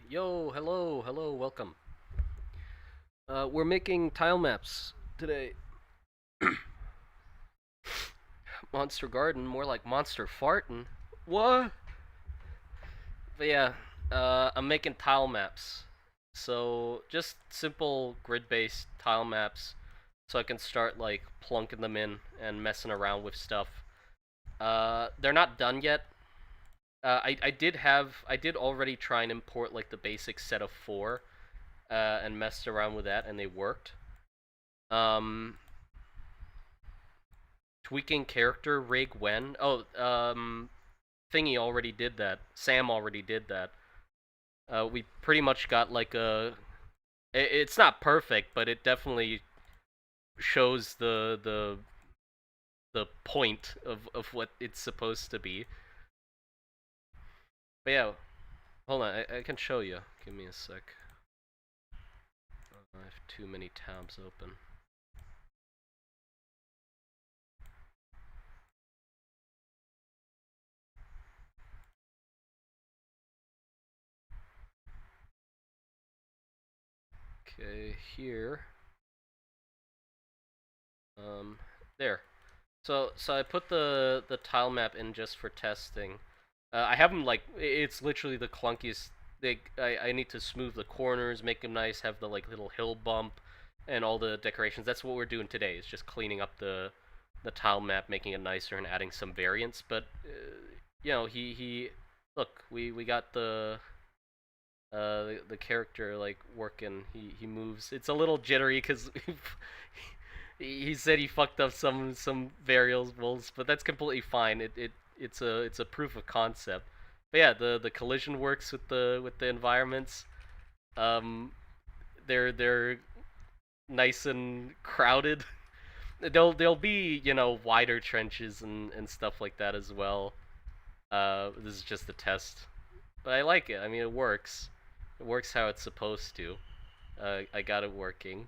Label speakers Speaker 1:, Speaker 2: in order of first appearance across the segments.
Speaker 1: Yo, hello, welcome. We're making tile maps today. Monster Garden, more like Monster Fartin'. What? But yeah, I'm making tile maps. So just simple grid-based tile maps, so I can start like plunking them in and messing around with stuff. They're not done yet. I did already try and import like the basic set of 4, and messed around with that, and they worked. Um, Tweaking character rig when? Oh, Thingy already did that. Sam already did that. We pretty much got like a. It's not perfect, but it definitely shows the point of what it's supposed to be. But yeah, hold on, I can show you. Give me a sec. I have too many tabs open. Okay, here. There. So I put the tile map in just for testing. I have them like it's literally the clunkiest. I need to smooth the corners, make them nice, have the like little hill bump, and all the decorations. That's what we're doing today. Is just cleaning up the tile map, making it nicer, and adding some variants. But you know, he look, we got the character like working. He moves. It's a little jittery because he said he fucked up some variables, but that's completely fine. It's a proof of concept. But yeah, the collision works with the environments. Um, they're nice and crowded. There'll be, you know, wider trenches and stuff like that as well. This is just a test, but I like it. I mean, it works. It works how it's supposed to. I got it working.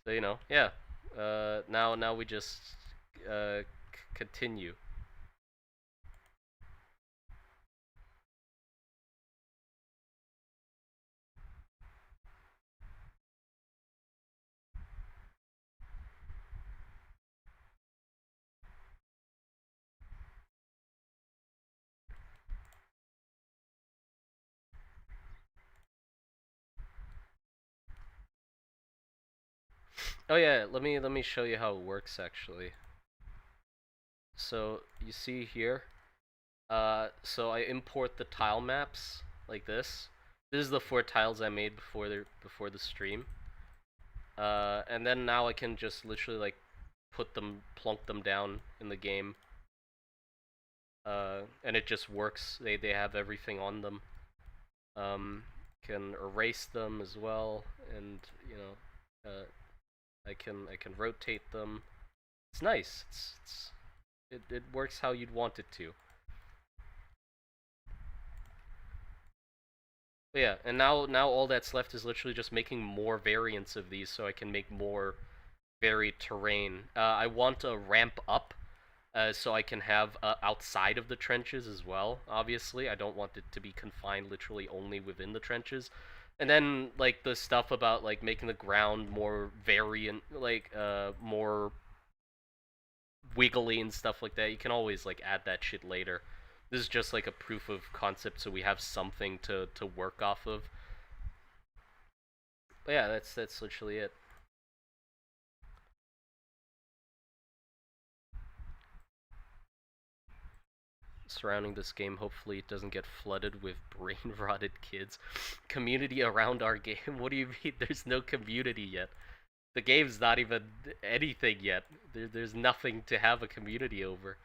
Speaker 1: So you know, yeah. Now we just continue. Oh yeah, let me show you how it works actually. So you see here, so I import the tile maps like this. This is the 4 tiles I made before the stream. And then now I can just literally like plunk them down in the game. And it just works. They have everything on them. Can erase them as well, and you know, I can rotate them. It's nice. It works how you'd want it to. But yeah, and now all that's left is literally just making more variants of these, so I can make more varied terrain. I want to ramp up, so I can have outside of the trenches as well. Obviously, I don't want it to be confined literally only within the trenches. And then like the stuff about like making the ground more variant, like more wiggly and stuff like that. You can always like add that shit later. This is just like a proof of concept, so we have something to work off of. But yeah, that's literally it. Surrounding this game, hopefully it doesn't get flooded with brain rotted kids. Community around our game? What do you mean? There's no community yet. The game's not even anything yet. There's nothing to have a community over.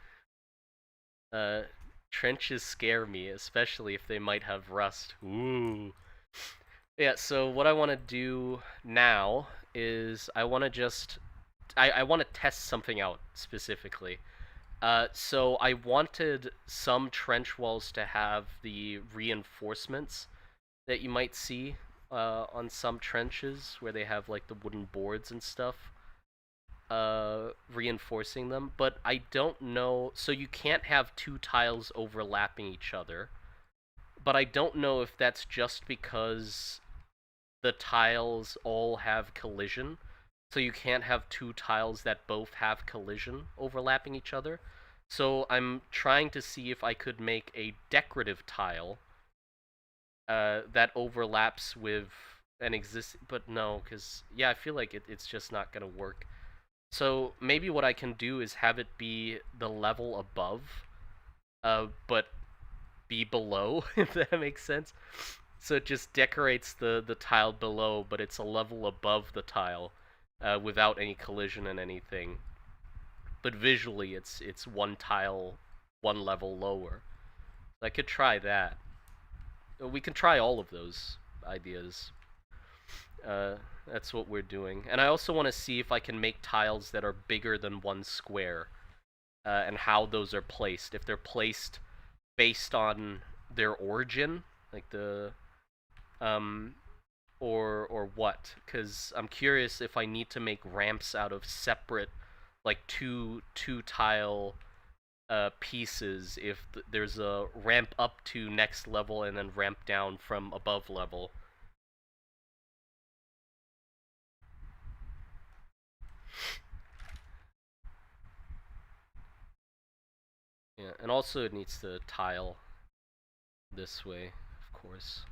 Speaker 1: Uh, Trenches scare me, especially if they might have rust. Ooh. Yeah, so what I want to do now is I want to just I want to test something out specifically. So I wanted some trench walls to have the reinforcements that you might see on some trenches where they have like the wooden boards and stuff. reinforcing them, but I don't know. So you can't have two tiles overlapping each other, but I don't know if that's just because the tiles all have collision. So you can't have two tiles that both have collision overlapping each other. So I'm trying to see if I could make a decorative tile that overlaps with an existing. But no, because yeah, I feel like it's just not gonna work. So maybe what I can do is have it be the level above, but be below, if that makes sense. So it just decorates the tile below, but it's a level above the tile, without any collision and anything. But visually, it's one tile, one level lower. I could try that. We can try all of those ideas. That's what we're doing. And I also want to see if I can make tiles that are bigger than one square, and how those are placed. If they're placed based on their origin, like the or what? Because I'm curious if I need to make ramps out of separate, like two tile pieces. If there's a ramp up to next level and then ramp down from above level. Yeah, and also it needs to tile this way, of course.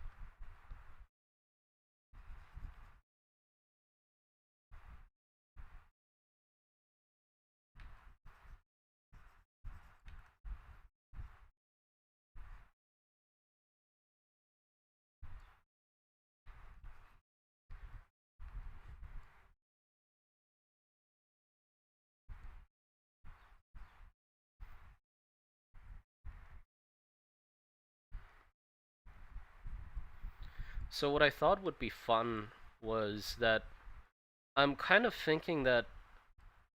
Speaker 1: So what I thought would be fun was that I'm kind of thinking that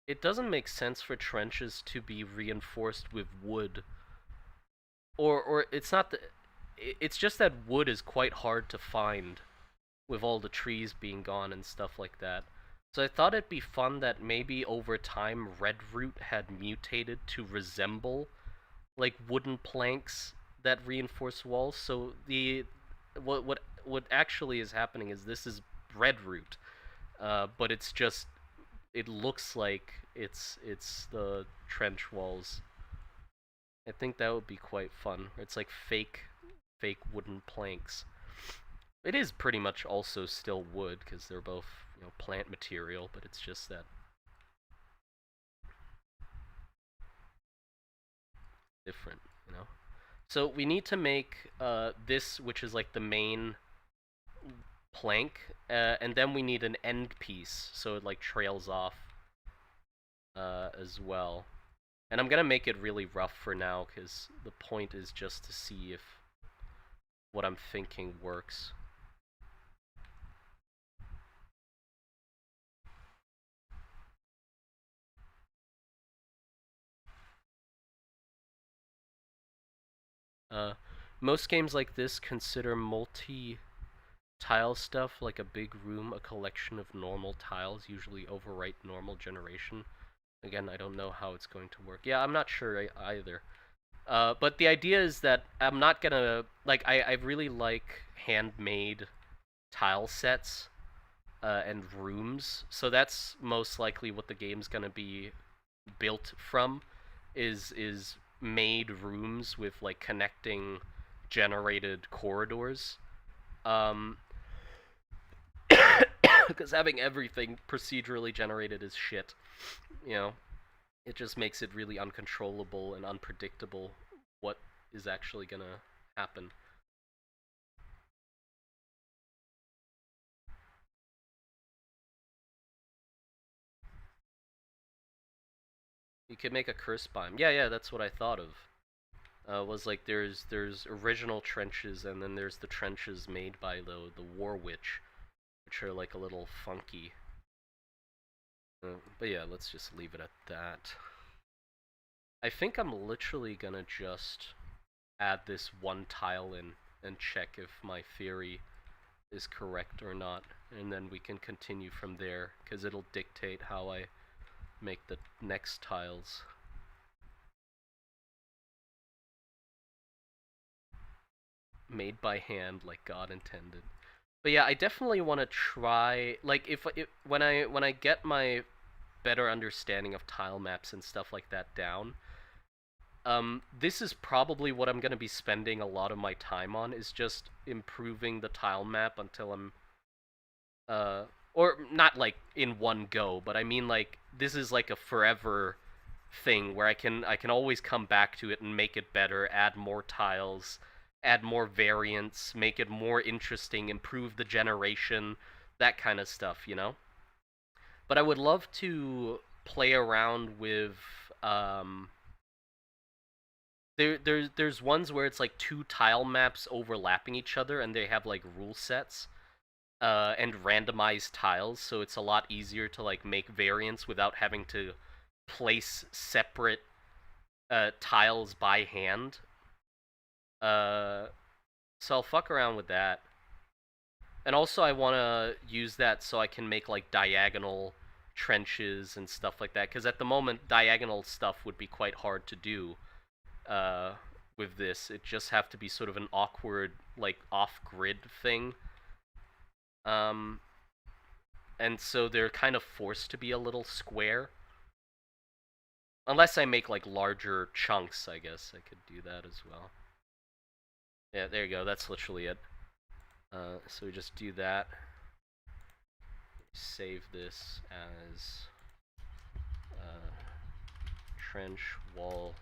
Speaker 1: it doesn't make sense for trenches to be reinforced with wood. Or it's not the, it's just that wood is quite hard to find with all the trees being gone and stuff like that. So I thought it'd be fun that maybe over time Redroot had mutated to resemble like wooden planks that reinforce walls. So the what actually is happening is this is Redroot, but it's just it looks like it's the trench walls. I think that would be quite fun. It's like fake wooden planks. It is pretty much also still wood because they're both, plant material, but it's just that different, So we need to make this, which is like the main plank, and then we need an end piece, so it like trails off as well. And I'm gonna make it really rough for now, because the point is just to see if what I'm thinking works. Most games like this consider multi-tile stuff, like a big room, a collection of normal tiles, usually overwrite normal generation. Again, I don't know how it's going to work. Yeah, I'm not sure either. But the idea is that I'm not gonna, like, I really like handmade tile sets and rooms, so that's most likely what the game's gonna be built from, is made rooms with, like, connecting generated corridors. Um, because having everything procedurally generated is shit, you know? It just makes it really uncontrollable and unpredictable what is actually gonna happen. You could make a curse biome. Yeah, yeah, that's what I thought of. Was like there's original trenches and then there's the trenches made by the War Witch, which are like a little funky. But yeah, let's just leave it at that. I think I'm literally gonna just add this one tile in and check if my theory is correct or not, and then we can continue from there, because it'll dictate how I make the next tiles. Made by hand, like God intended. But yeah, I definitely want to try. Like, if when I get my better understanding of tile maps and stuff like that down, this is probably what I'm gonna be spending a lot of my time on. Is just improving the tile map until I'm uh, or not like in one go, but I mean like this is like a forever thing where I can always come back to it and make it better, add more tiles, add more variants, make it more interesting, improve the generation, that kind of stuff, you know? But I would love to play around with there's ones where it's like two tile maps overlapping each other and they have like rule sets and randomized tiles, so it's a lot easier to like make variants without having to place separate tiles by hand. Uh, so I'll fuck around with that. And also I want to use that so I can make like diagonal trenches and stuff like that, because at the moment diagonal stuff would be quite hard to do uh, with this. It just have to be sort of an awkward, like, off-grid thing. Um, and so they're kind of forced to be a little square. Unless I make, like, larger chunks, I guess I could do that as well. Yeah, there you go. That's literally it. So we just do that. Save this as trench wall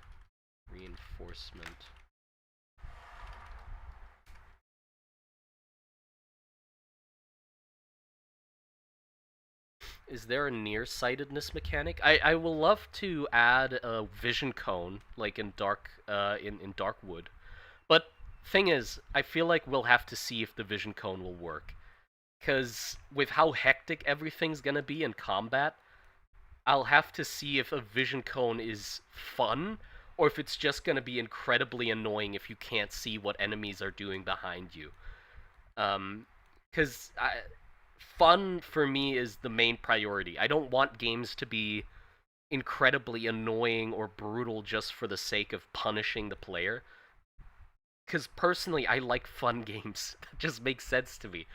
Speaker 1: reinforcement. Is there a nearsightedness mechanic? I will love to add a vision cone, like in in Darkwood. But thing is, I feel like we'll have to see if the vision cone will work. Because with how hectic everything's gonna be in combat, I'll have to see if a vision cone is fun, or if it's just gonna be incredibly annoying if you can't see what enemies are doing behind you. Because fun for me is the main priority. I don't want games to be incredibly annoying or brutal just for the sake of punishing the player. Because personally, I like fun games. That just makes sense to me.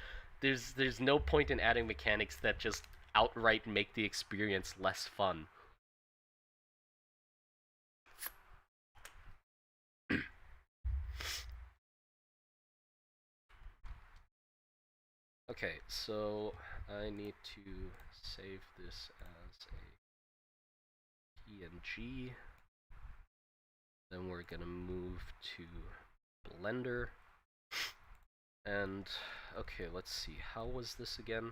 Speaker 1: There's no point in adding mechanics that just outright make the experience less fun. Okay, so I need to save this as a PNG. Then we're gonna move to Blender. And, okay, let's see. How was this again?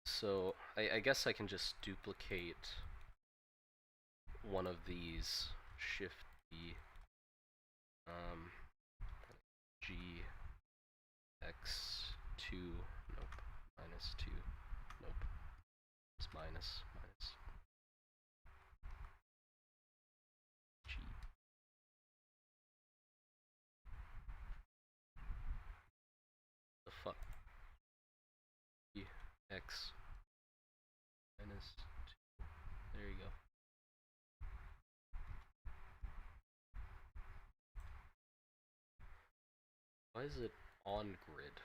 Speaker 1: So, I guess I can just duplicate one of these. Shift B. G. X2. Nope. -2. Nope. It's minus. G. The fuck? G. X. -2. There you go. Why is it on grid?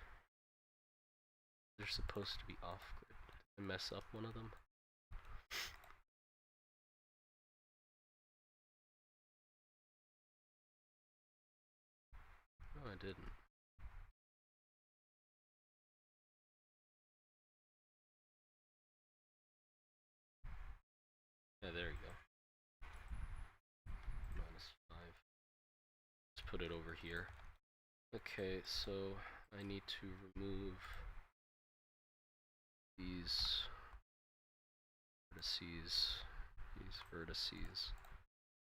Speaker 1: They're supposed to be off grid. Did I mess up one of them? No, I didn't. Yeah, there you go. -5. Let's put it over here. Okay, so I need to remove these vertices,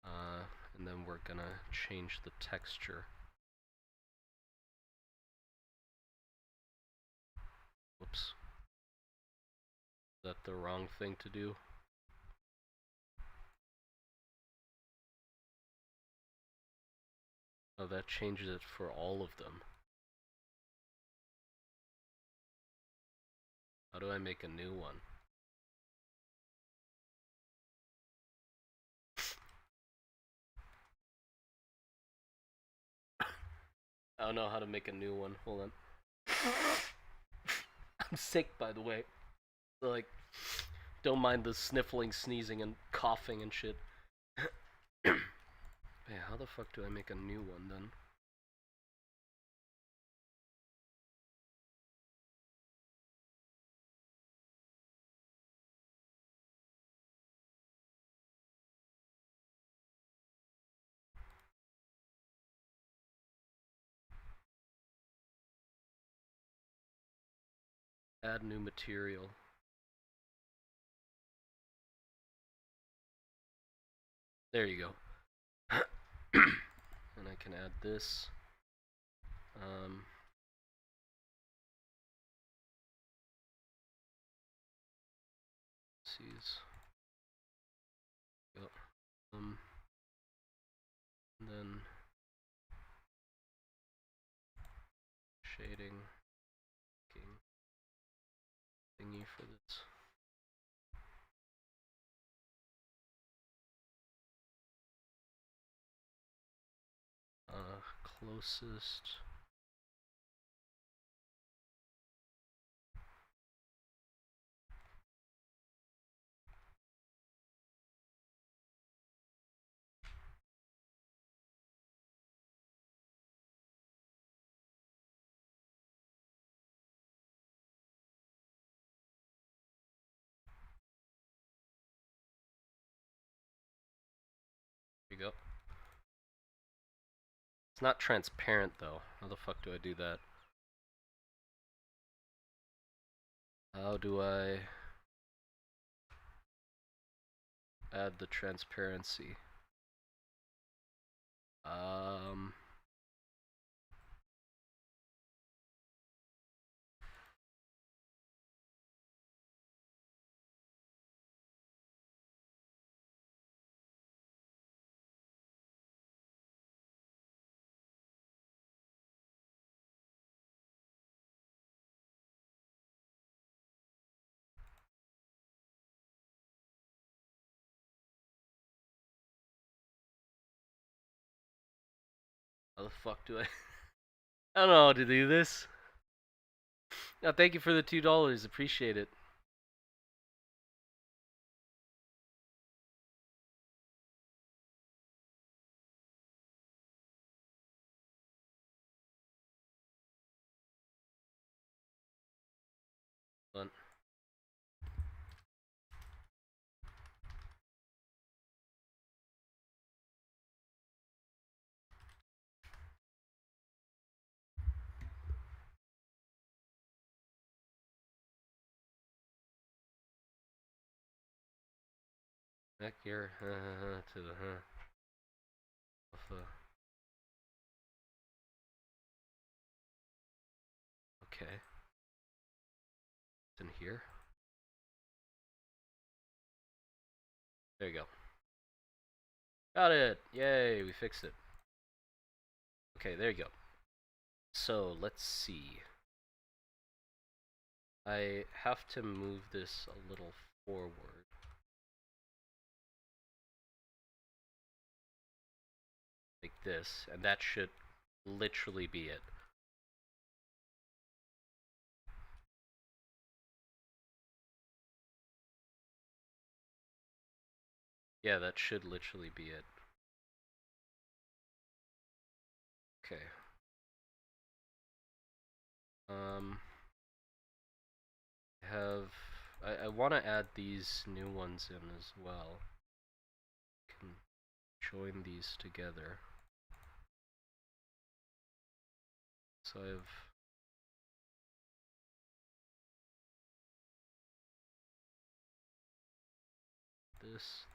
Speaker 1: and then we're gonna change the texture. Whoops. Is that the wrong thing to do? Oh, that changes it for all of them. How do I make a new one? I don't know how to make a new one. Hold on. I'm sick, by the way. So, like, don't mind the sniffling, sneezing, and coughing and shit. Yeah, how the fuck do I make a new one then? Add new material. There you go. And I can add this. Sees. Yep. And then shading thingy for this. Closest. There you go. It's not transparent though. How the fuck do I do that? How do I add the transparency? How the fuck do I? I don't know how to do this. No, thank you for the $2. Appreciate it. Fun. Back here to the okay. It's in here. There you go. Got it! Yay, we fixed it. Okay, there you go. So, let's see. I have to move this a little forward. Like this, and that should literally be it. Yeah, that should literally be it. Okay. I want to add these new ones in as well. Can join these together. So I have this.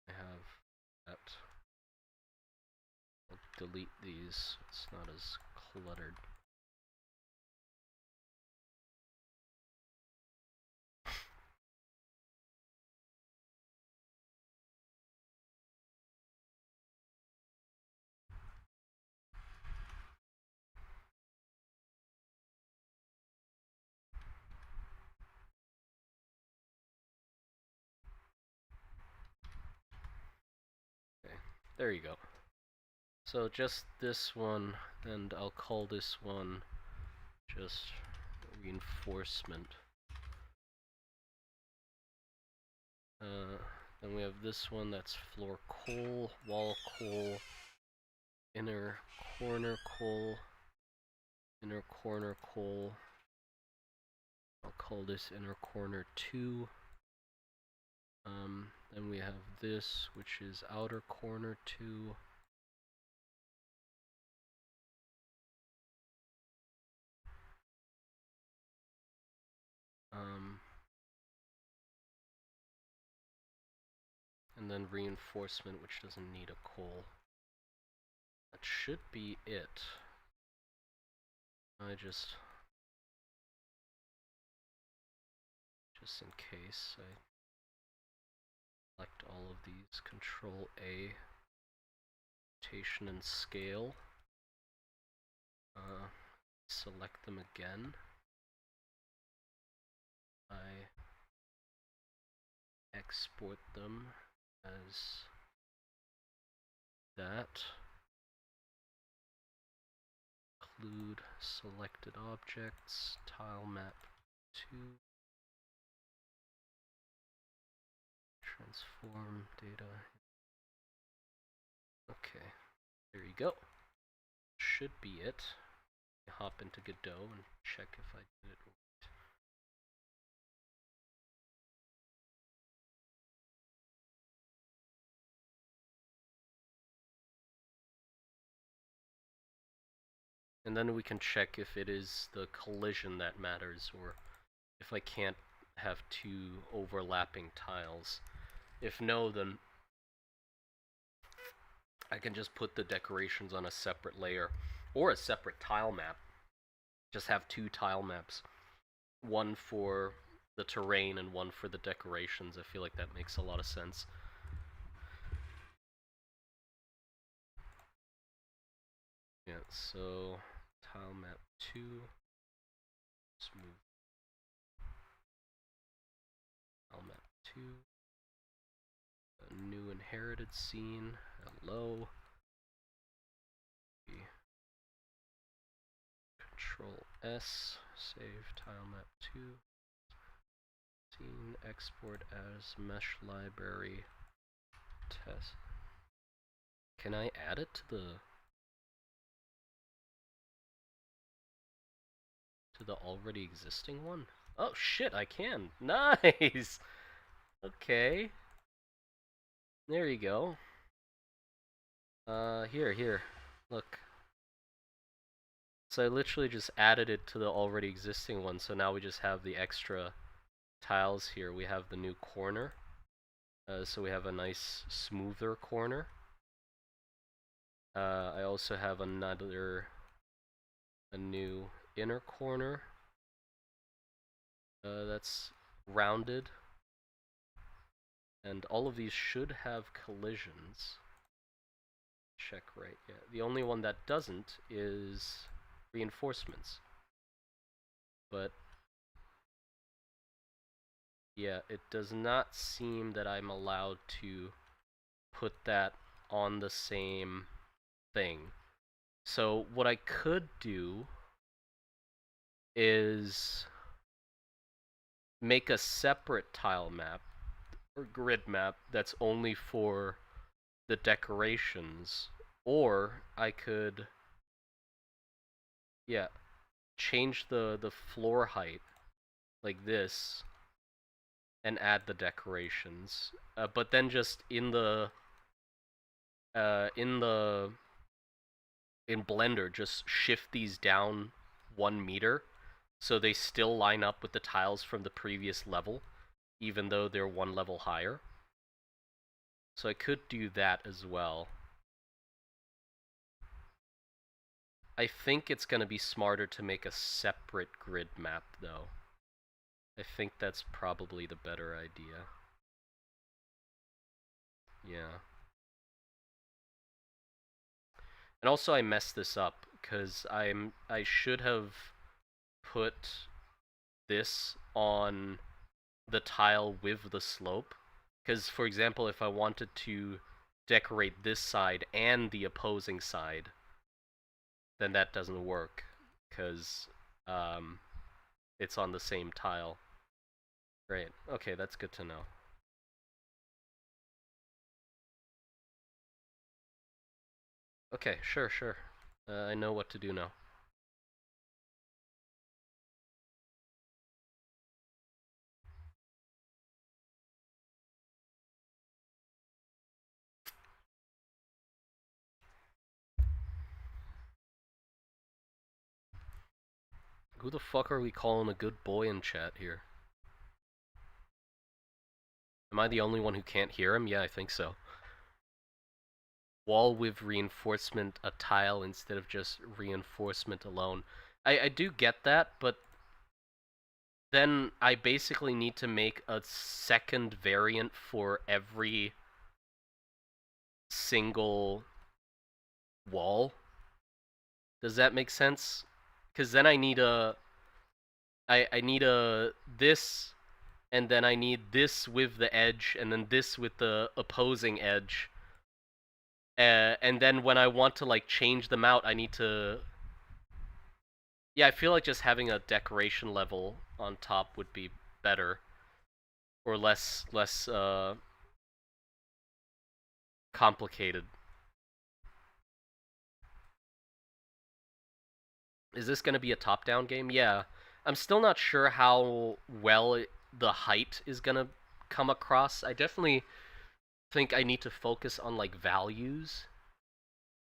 Speaker 1: I have that. I'll delete these. It's not as cluttered. There you go. So just this one, and I'll call this one just reinforcement. Then we have this one that's floor coal, wall coal, inner corner coal, inner corner coal. I'll call this inner corner 2. Then we have this, which is outer corner 2. And then reinforcement, which doesn't need a coal. That should be it. I just in case, I select all of these, Control A, rotation and scale. Select them again. I export them as that. Include selected objects, tile map 2. Transform data. Okay, there you go. Should be it. Hop into Godot and check if I did it right. And then we can check if it is the collision that matters, or if I can't have 2 overlapping tiles. If no, then I can just put the decorations on a separate layer, or a separate tile map. Just have 2 tile maps. One for the terrain and one for the decorations. I feel like that makes a lot of sense. Yeah, so tile map 2. Let's move. Tile map 2. A new inherited scene. Hello. Control S. Save tile map 2. Scene export as mesh library test. Can I add it to the already existing one? Oh shit, I can. Nice. Okay. There you go. Here. Look. So I literally just added it to the already existing one, so now we just have the extra tiles here. We have the new corner. So we have a nice smoother corner. I also have a new inner corner. That's rounded. And all of these should have collisions. Check right, yeah. The only one that doesn't is reinforcements. But yeah, it does not seem that I'm allowed to put that on the same thing. So what I could do is make a separate tile map or grid map that's only for the decorations, or I could, yeah, change the floor height like this and add the decorations, but then just in Blender just shift these down 1 meter so they still line up with the tiles from the previous level, even though they're 1 level higher. So I could do that as well. I think it's going to be smarter to make a separate grid map, though. I think that's probably the better idea. Yeah. And also I messed this up, because I should have put this on the tile with the slope. Because, for example, if I wanted to decorate this side and the opposing side, then that doesn't work because it's on the same tile. Great. Okay, that's good to know. Okay, sure, sure. I know what to do now. Who the fuck are we calling a good boy in chat here? Am I the only one who can't hear him? Yeah, I think so. Wall with reinforcement, a tile instead of just reinforcement alone. I do get that, but then I basically need to make a second variant for every single wall. Does that make sense? Because then I need I need a this, and then I need this with the edge, and then this with the opposing edge. And then when I want to like change them out, I need to. Yeah, I feel like just having a decoration level on top would be better, or less complicated. Is this going to be a top-down game? Yeah. I'm still not sure how well the height is going to come across. I definitely think I need to focus on like values.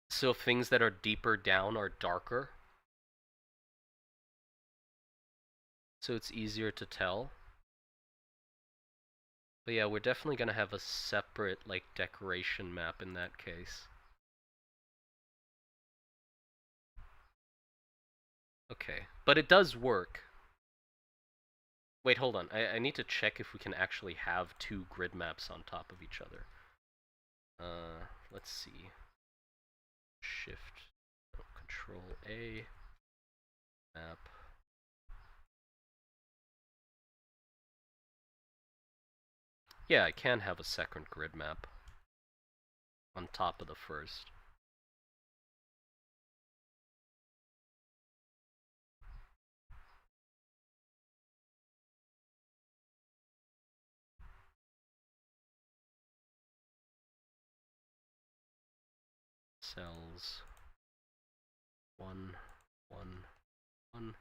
Speaker 1: So things that are deeper down are darker. So it's easier to tell. But yeah, we're definitely going to have a separate like decoration map in that case. Okay, but it does work. Wait, hold on. I need to check if we can actually have two grid maps on top of each other. Let's see. Shift, Control A, map. Yeah, I can have a second grid map on top of the first. Cells 1, 1, 1.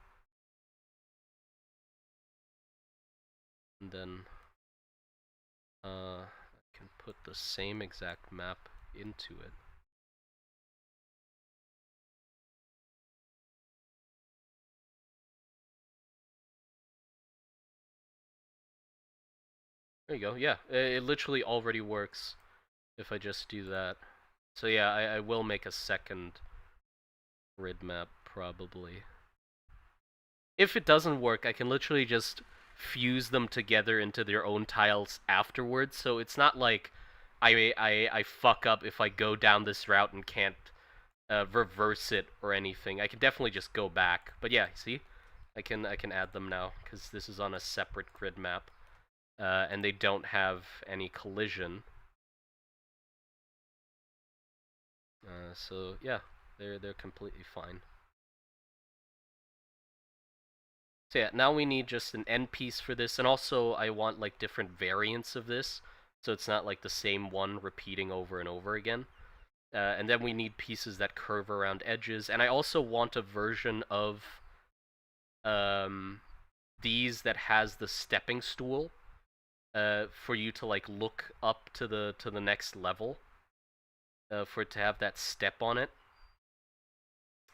Speaker 1: And then I can put the same exact map into it. There you go. Yeah, it literally already works if I just do that. So yeah, I will make a second grid map probably. If it doesn't work, I can literally just fuse them together into their own tiles afterwards. So it's not like I fuck up if I go down this route and can't reverse it or anything. I can definitely just go back. But yeah, see, I can add them now because this is on a separate grid map, and they don't have any collision. So yeah, they're completely fine. So yeah, now we need just an end piece for this, and also I want like different variants of this, so it's not like the same one repeating over and over again. And then we need pieces that curve around edges, and I also want a version of these that has the stepping stool for you to like look up to the next level, for it to have that step on it.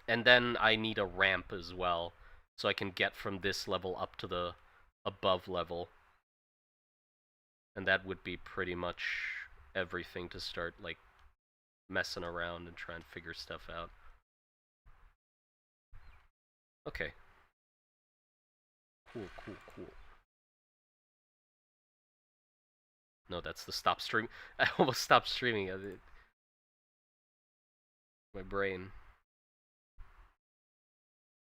Speaker 1: And then I need a ramp as well, so I can get from this level up to the above level. And that would be pretty much everything to start like messing around and try and figure stuff out. Okay. Cool, cool, cool. No, that's the stop stream. I almost stopped streaming. My brain.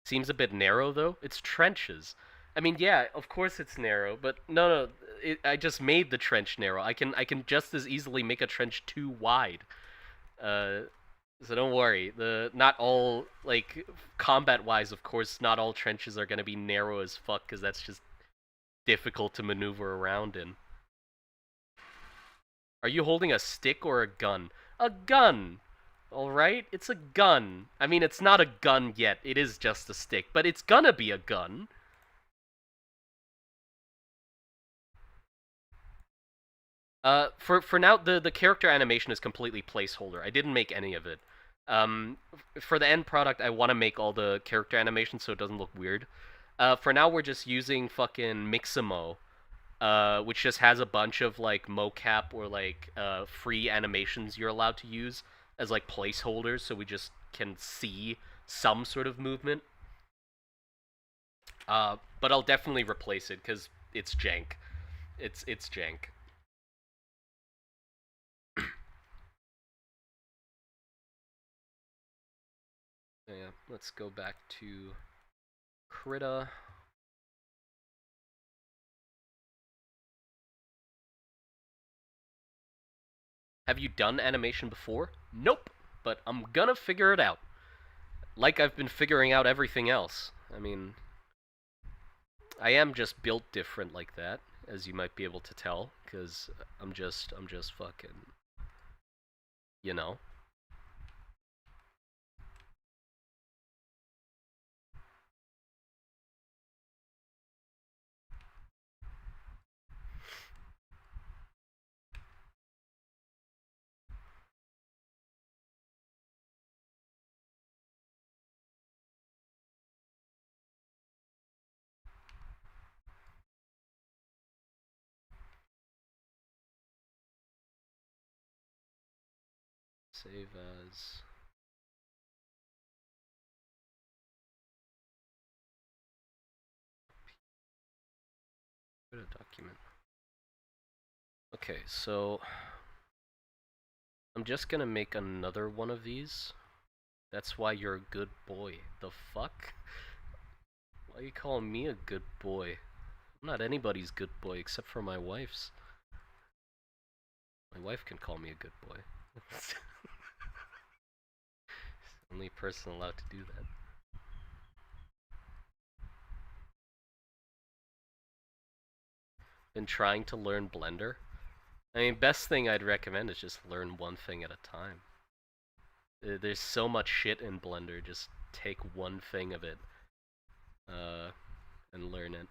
Speaker 1: Seems a bit narrow, though. It's trenches. I mean, yeah, of course it's narrow, but no, I just made the trench narrow. I can just as easily make a trench too wide. Uh, so don't worry. The not all like combat wise, of course, not all trenches are gonna be narrow as fuck because that's just difficult to maneuver around in. Are you holding a stick or a gun? A gun. All right, it's a gun. I mean, it's not a gun yet. It is just a stick, but it's gonna be a gun. For now, the character animation is completely placeholder. I didn't make any of it. For the end product, I want to make all the character animation so it doesn't look weird. For now, we're just using fucking Mixamo, which just has a bunch of like mocap or like free animations you're allowed to use as like placeholders, so we just can see some sort of movement. But I'll definitely replace it because it's jank. It's jank. Yeah, let's go back to Krita. Have you done animation before? Nope, but I'm gonna figure it out. Like I've been figuring out everything else. I mean, I am just built different like that, as you might be able to tell, because I'm just fucking, you know. Save as. Krita document. Okay, so I'm just gonna make another one of these. That's why you're a good boy. The fuck? Why are you calling me a good boy? I'm not anybody's good boy except for my wife's. My wife can call me a good boy. Only person allowed to do that. Been trying to learn Blender. I mean, best thing I'd recommend is just learn one thing at a time. There's so much shit in Blender, just take one thing of it, and learn it,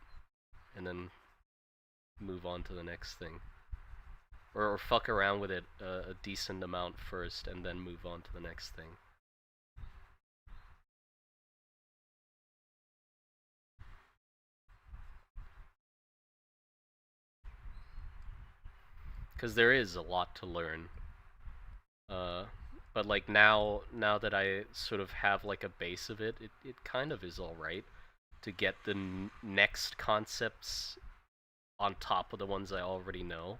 Speaker 1: and then move on to the next thing. Or fuck around with it a decent amount first, and then move on to the next thing. Because there is a lot to learn. But like now that I sort of have like a base of it, it kind of is alright to get the next concepts on top of the ones I already know.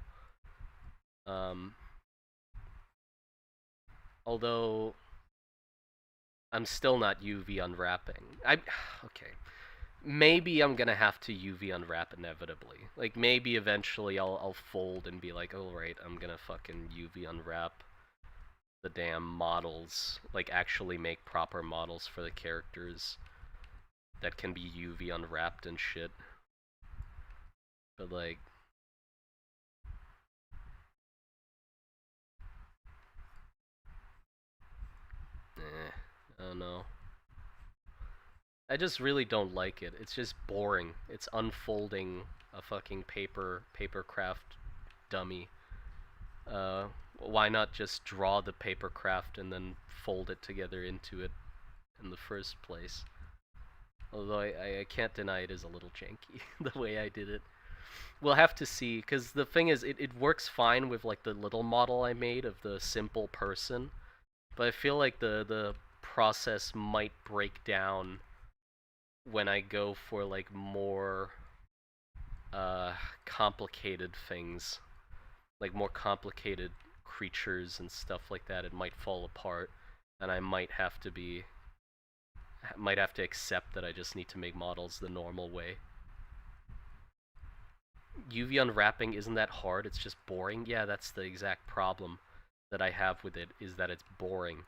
Speaker 1: Although I'm still not UV unwrapping. Okay. Maybe I'm gonna have to UV unwrap inevitably. Like maybe eventually I'll fold and be like, all right, I'm gonna fucking UV unwrap the damn models. Like actually make proper models for the characters that can be UV unwrapped and shit. But like, I don't know. I just really don't like it. It's just boring. It's unfolding a fucking paper craft dummy. Why not just draw the paper craft and then fold it together into it in the first place? Although I can't deny it is a little janky, the way I did it. We'll have to see, because the thing is, it works fine with like the little model I made of the simple person, but I feel like the process might break down when I go for like more complicated things, like more complicated creatures and stuff like that. It might fall apart, and I might have to accept that I just need to make models the normal way. UV unwrapping isn't that hard, it's just boring. Yeah, that's the exact problem that I have with it, is that it's boring.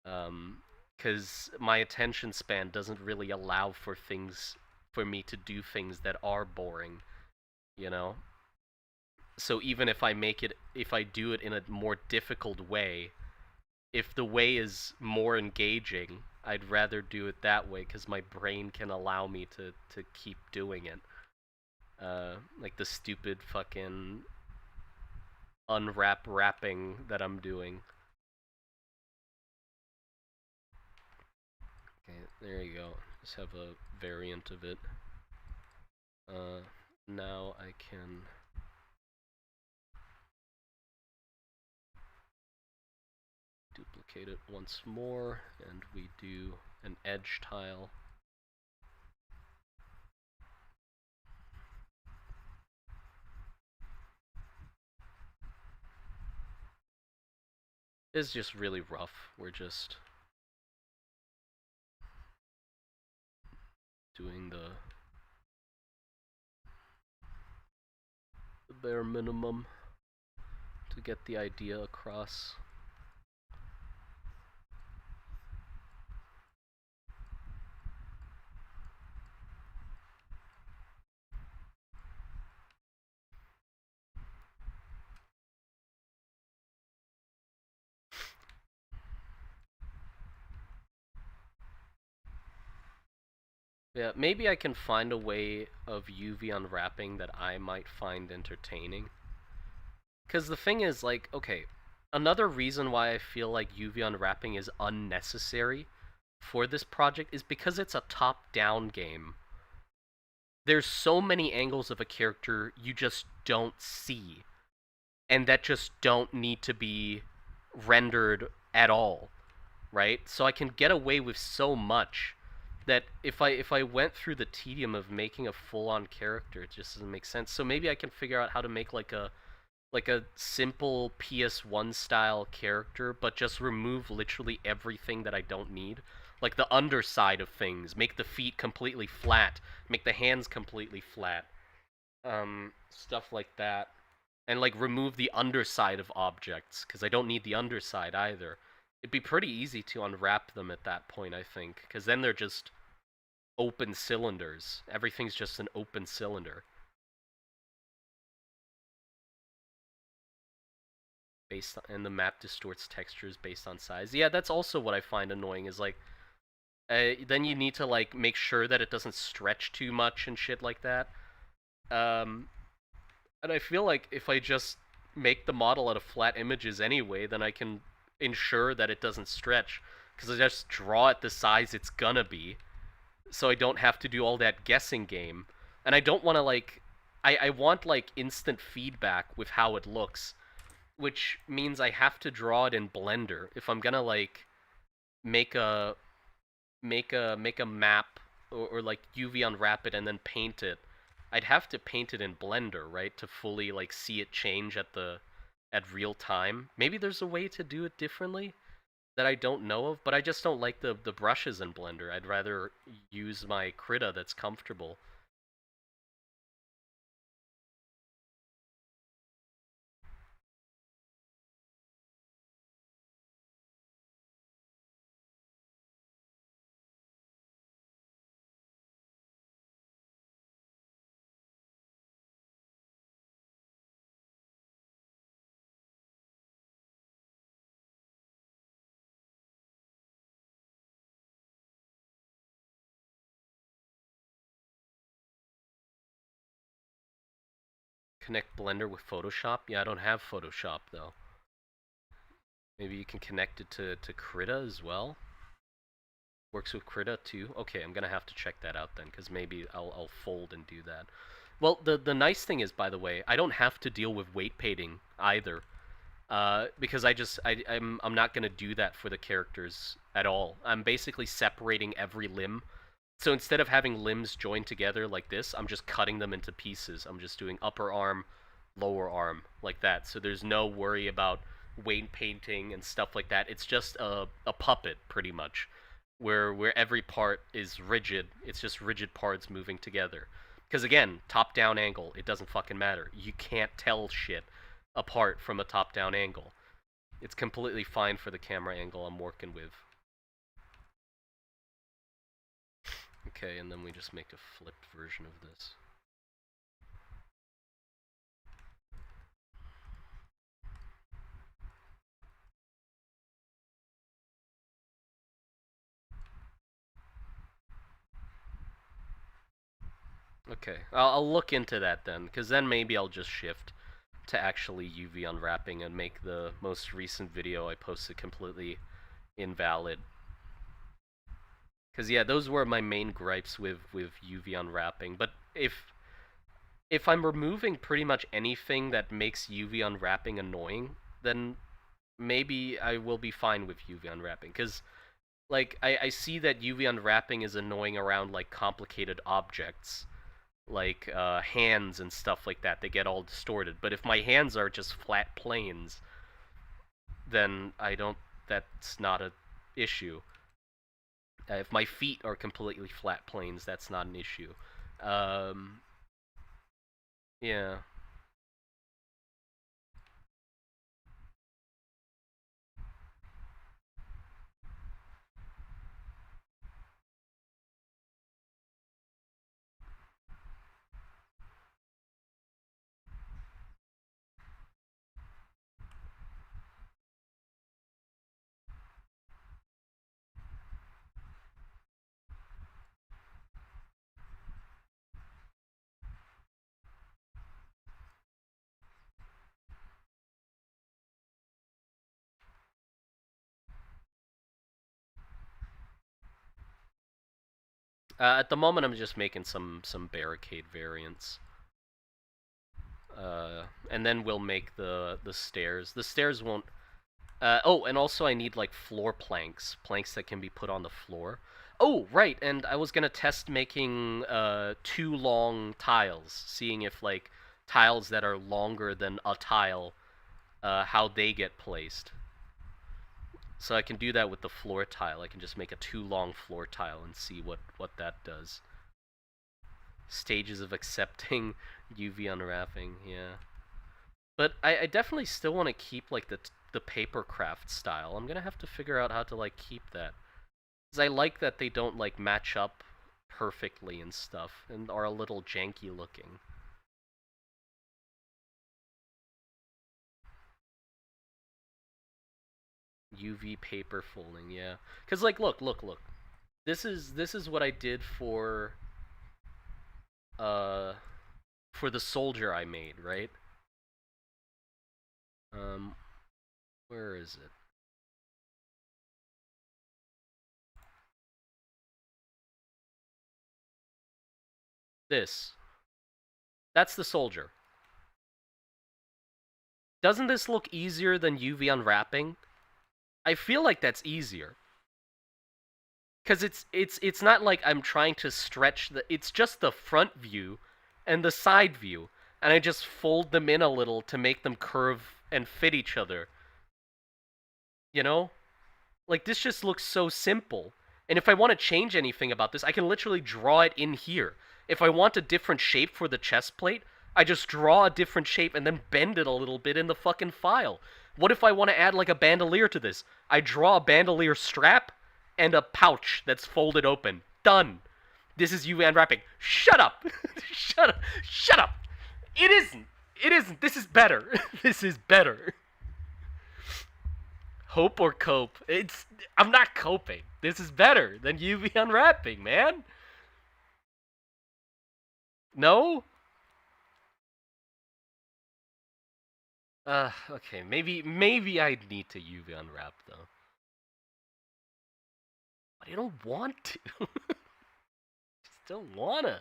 Speaker 1: Because my attention span doesn't really allow for things, for me to do things that are boring, you know? So even if I make it, if I do it in a more difficult way, if the way is more engaging, I'd rather do it that way because my brain can allow me to keep doing it. Like the stupid fucking wrapping that I'm doing. Okay, there you go. Just have a variant of it. Now I can duplicate it once more, and we do an edge tile. It's just really rough. We're just doing the bare minimum to get the idea across. Yeah, maybe I can find a way of UV unwrapping that I might find entertaining. Because the thing is, like, okay, another reason why I feel like UV unwrapping is unnecessary for this project is because it's a top-down game. There's so many angles of a character you just don't see, and that just don't need to be rendered at all, right? So I can get away with so much that if I went through the tedium of making a full-on character, it just doesn't make sense. So maybe I can figure out how to make like a simple PS1 style character, but just remove literally everything that I don't need. Like the underside of things, make the feet completely flat, make the hands completely flat, stuff like that. And like remove the underside of objects, because I don't need the underside either. It'd be pretty easy to unwrap them at that point, I think, because then they're just open cylinders. Everything's just an open cylinder. Based on, and the map distorts textures based on size. Yeah, that's also what I find annoying, is like, then you need to like make sure that it doesn't stretch too much and shit like that. Um, and I feel like if I just make the model out of flat images anyway, then I can ensure that it doesn't stretch, because I just draw it the size it's gonna be, so I don't have to do all that guessing game. And I don't want to like, I want like instant feedback with how it looks, which means I have to draw it in Blender if I'm gonna like make a make a map, or like UV unwrap it and then paint it. I'd have to paint it in Blender, right, to fully like see it change at real time. Maybe there's a way to do it differently that I don't know of, but I just don't like the brushes in Blender. I'd rather use my Krita that's comfortable. Connect Blender with Photoshop? Yeah, I don't have Photoshop though. Maybe you can connect it to Krita as well. Works with Krita too. Okay, I'm gonna have to check that out then, because maybe I'll fold and do that. Well, the nice thing is, by the way, I don't have to deal with weight painting either, because I'm not gonna do that for the characters at all. I'm basically separating every limb. So instead of having limbs joined together like this, I'm just cutting them into pieces. I'm just doing upper arm, lower arm, like that. So there's no worry about weight painting and stuff like that. It's just a puppet, pretty much, where every part is rigid. It's just rigid parts moving together. Because again, top-down angle, it doesn't fucking matter. You can't tell shit apart from a top-down angle. It's completely fine for the camera angle I'm working with. Okay, and then we just make a flipped version of this. Okay, I'll look into that then, because then maybe I'll just shift to actually UV unwrapping and make the most recent video I posted completely invalid. Because yeah, those were my main gripes with UV unwrapping. But if I'm removing pretty much anything that makes UV unwrapping annoying, then maybe I will be fine with UV unwrapping. Because like I see that UV unwrapping is annoying around like complicated objects, like hands and stuff like that. They get all distorted. But if my hands are just flat planes, then that's not a issue. If my feet are completely flat planes, that's not an issue. Yeah. At the moment, I'm just making some barricade variants. And then we'll make the stairs. The stairs won't... oh, and also I need, like, floor planks. Planks that can be put on the floor. Oh, right, and I was gonna test making 2 long tiles. Seeing if, like, tiles that are longer than a tile, how they get placed. So I can do that with the floor tile. I can just make a 2 long floor tile and see what that does. Stages of accepting UV unwrapping, yeah. But I definitely still want to keep like the paper craft style. I'm gonna have to figure out how to like keep that. Because I like that they don't like match up perfectly and stuff, and are a little janky looking. UV paper folding, yeah. Cause like look. This is what I did for the soldier I made, right? Where is it? This. That's the soldier. Doesn't this look easier than UV unwrapping? I feel like that's easier. Cause it's not like I'm trying to stretch it's just the front view and the side view. And I just fold them in a little to make them curve and fit each other. You know? Like, this just looks so simple. And if I want to change anything about this, I can literally draw it in here. If I want a different shape for the chest plate, I just draw a different shape and then bend it a little bit in the fucking file. What if I want to add, like, a bandolier to this? I draw a bandolier strap and a pouch that's folded open. Done. This is UV unwrapping. Shut up! Shut up! Shut up! It isn't! It isn't! This is better! This is better! Hope or cope? I'm not coping. This is better than UV unwrapping, man. No? Okay. Maybe I need to UV unwrap though. But I don't want to. Just don't wanna.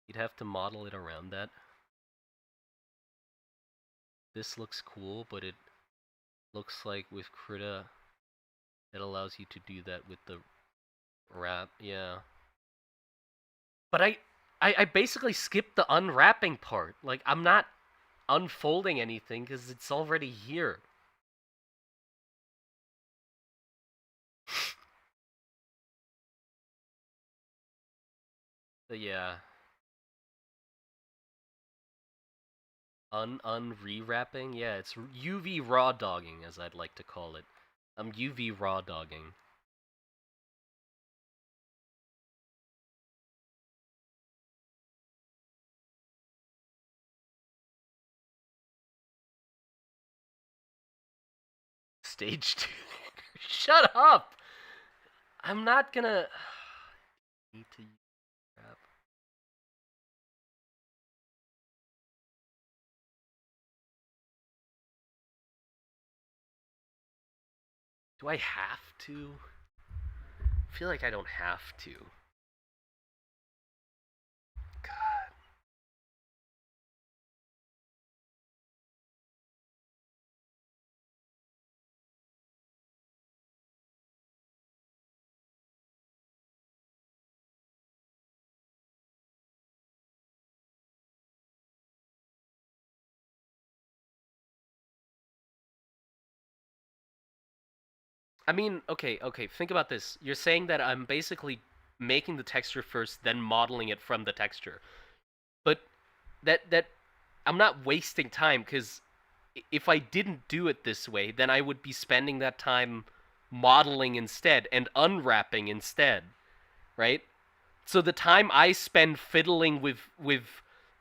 Speaker 1: You'd have to model it around that. This looks cool, but it looks like with Krita, it allows you to do that with the wrap. Yeah. But I basically skipped the unwrapping part. Like, I'm not unfolding anything because it's already here. Yeah. Unrewrapping? Yeah, it's UV raw dogging, as I'd like to call it. I'm UV raw dogging. Stage 2. Shut up! I'm not gonna... Need to wrap. Do I have to? I feel like I don't have to. God. I mean, okay, think about this. You're saying that I'm basically making the texture first, then modeling it from the texture. But that I'm not wasting time, because if I didn't do it this way, then I would be spending that time modeling instead and unwrapping instead, right? So the time I spend fiddling with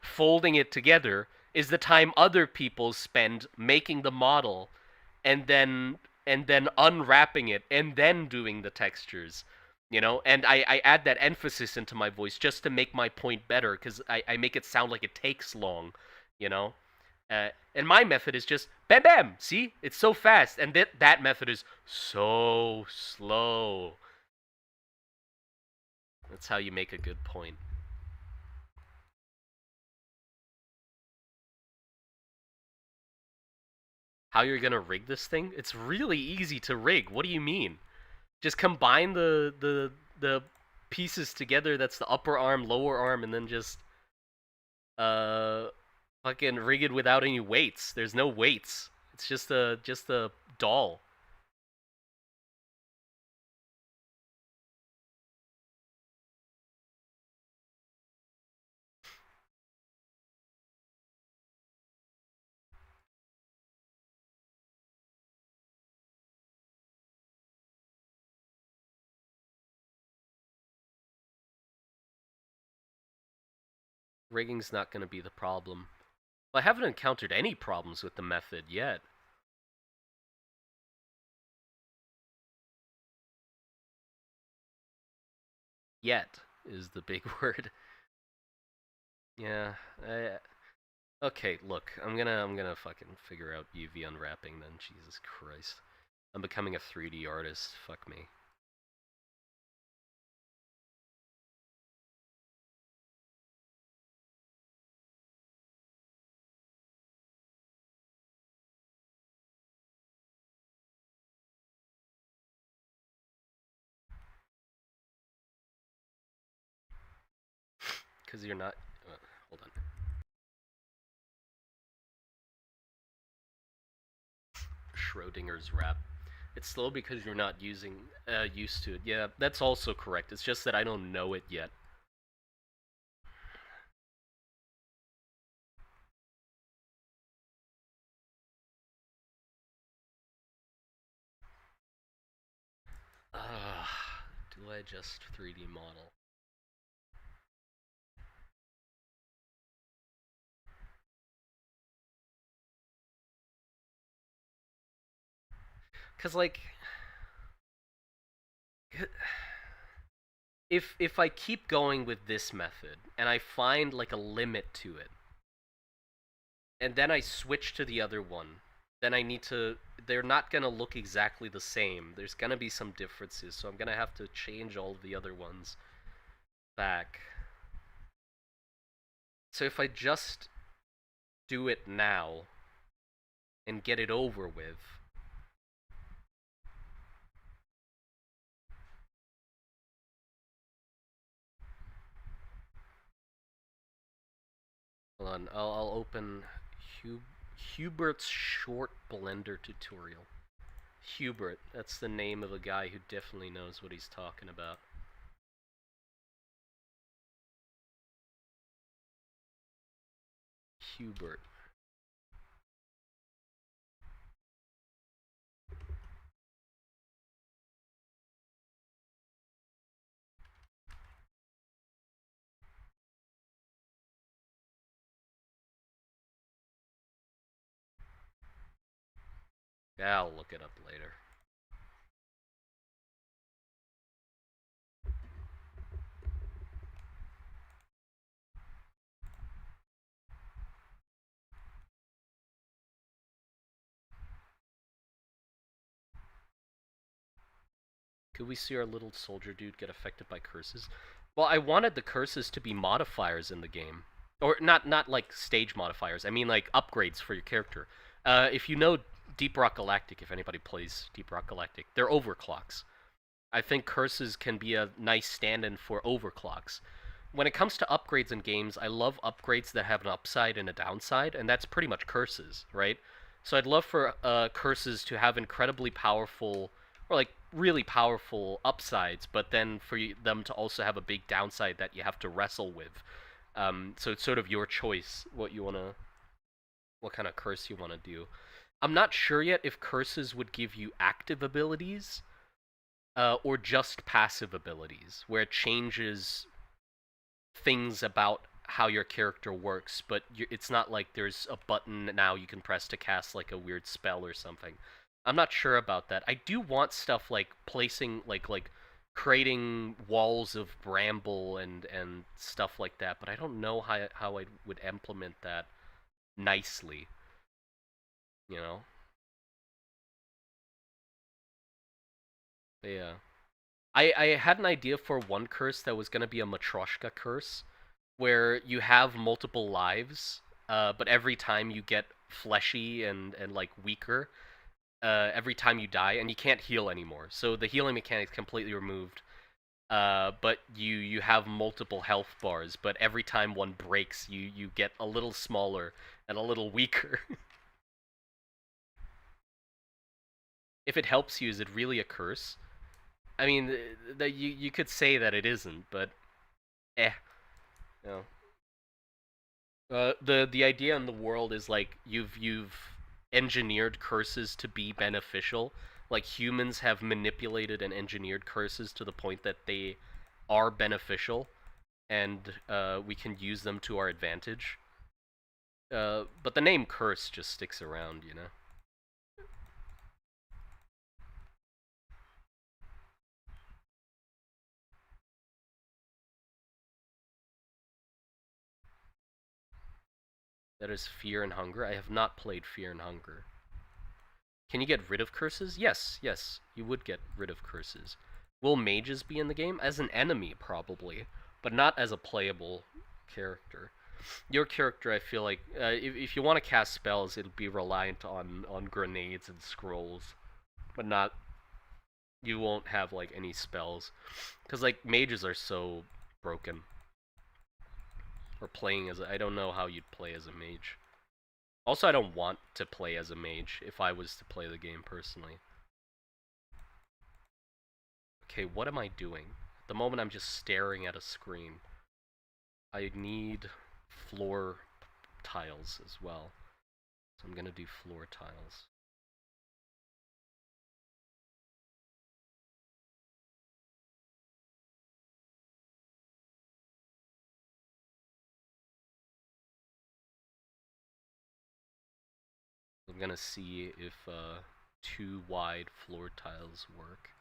Speaker 1: folding it together is the time other people spend making the model and then unwrapping it and then doing the textures. And I add that emphasis into my voice just to make my point better, because I make it sound like it takes long, you know and my method is just bam bam. See, it's so fast, and that method is so slow. That's how you make a good point. How you're gonna rig this thing? It's really easy to rig. What do you mean? Just combine the pieces together. That's the upper arm, lower arm, and then just uh fucking rig it without any weights. There's no weights. It's just a doll. Rigging's not gonna be the problem. Well, I haven't encountered any problems with the method yet. Yet is the big word. Yeah. Okay, look, I'm gonna fucking figure out UV unwrapping then. Jesus Christ, I'm becoming a 3D artist. Fuck me. Because you're not. Hold on. Schrodinger's wrap. It's slow because you're not used to it. Yeah, that's also correct. It's just that I don't know it yet. Do I just 3D model? Cause like, if I keep going with this method and I find like a limit to it, and then I switch to the other one, then I need to. They're not gonna look exactly the same. There's gonna be some differences, so I'm gonna have to change all of the other ones back. So if I just do it now and get it over with. Hold on, I'll open Hubert's short Blender tutorial. Hubert, that's the name of a guy who definitely knows what he's talking about. Hubert. Yeah, I'll look it up later. Could we see our little soldier dude get affected by curses? Well, I wanted the curses to be modifiers in the game. Or not like stage modifiers. I mean like upgrades for your character. If you know Deep Rock Galactic, if anybody plays Deep Rock Galactic, they're overclocks. I think curses can be a nice stand-in for overclocks. When it comes to upgrades in games, I love upgrades that have an upside and a downside, and that's pretty much curses, right? So I'd love for curses to have incredibly powerful, or like really powerful upsides, but then for them to also have a big downside that you have to wrestle with. So it's sort of your choice what kind of curse you wanna do. I'm not sure yet if curses would give you active abilities or just passive abilities, where it changes things about how your character works, but it's not like there's a button now you can press to cast like a weird spell or something. I'm not sure about that. I do want stuff like placing like creating walls of bramble and stuff like that, but I don't know how I would implement that nicely, you know? Yeah. I had an idea for one curse that was going to be a Matryoshka curse, where you have multiple lives, but every time you get fleshy and like weaker, every time you die, and you can't heal anymore. So the healing mechanic's completely removed. But you have multiple health bars, but every time one breaks, you get a little smaller and a little weaker. If it helps you, is it really a curse? I mean, you could say that it isn't, but eh, you know. The idea in the world is like you've engineered curses to be beneficial. Like humans have manipulated and engineered curses to the point that they are beneficial, and we can use them to our advantage. But the name curse just sticks around, you know. That is Fear and Hunger. I have not played Fear and Hunger. Can you get rid of curses? Yes, yes, you would get rid of curses. Will mages be in the game? As an enemy, probably, but not as a playable character. Your character, I feel like, if you want to cast spells, it'll be reliant on grenades and scrolls, but not. You won't have like any spells, because like mages are so broken. Or playing as I don't know how you'd play as a mage. Also, I don't want to play as a mage if I was to play the game personally. Okay, what am I doing? At the moment, I'm just staring at a screen. I need floor tiles as well. So I'm gonna do floor tiles. I'm gonna see if two wide floor tiles work.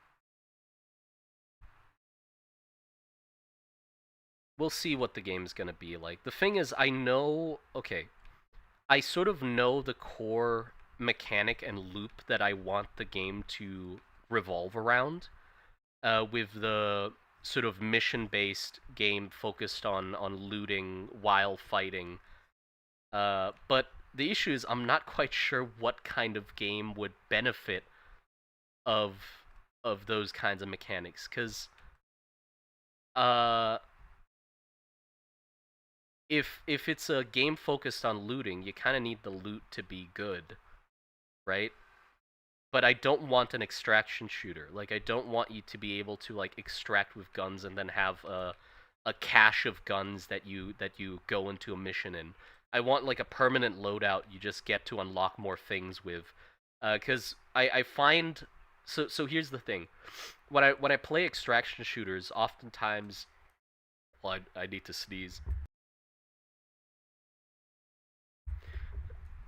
Speaker 1: We'll see what the game's gonna be like. The thing is, I know... Okay, I sort of know the core mechanic and loop that I want the game to revolve around, with the sort of mission-based game focused on looting while fighting. But the issue is I'm not quite sure what kind of game would benefit of those kinds of mechanics, because uh, if it's a game focused on looting, you kind of need the loot to be good, right? But I don't want an extraction shooter. Like I don't want you to be able to like extract with guns and then have a cache of guns that you go into a mission in. I want like a permanent loadout you just get to unlock more things with. Because I find so here's the thing. When I play extraction shooters, oftentimes well, I need to sneeze.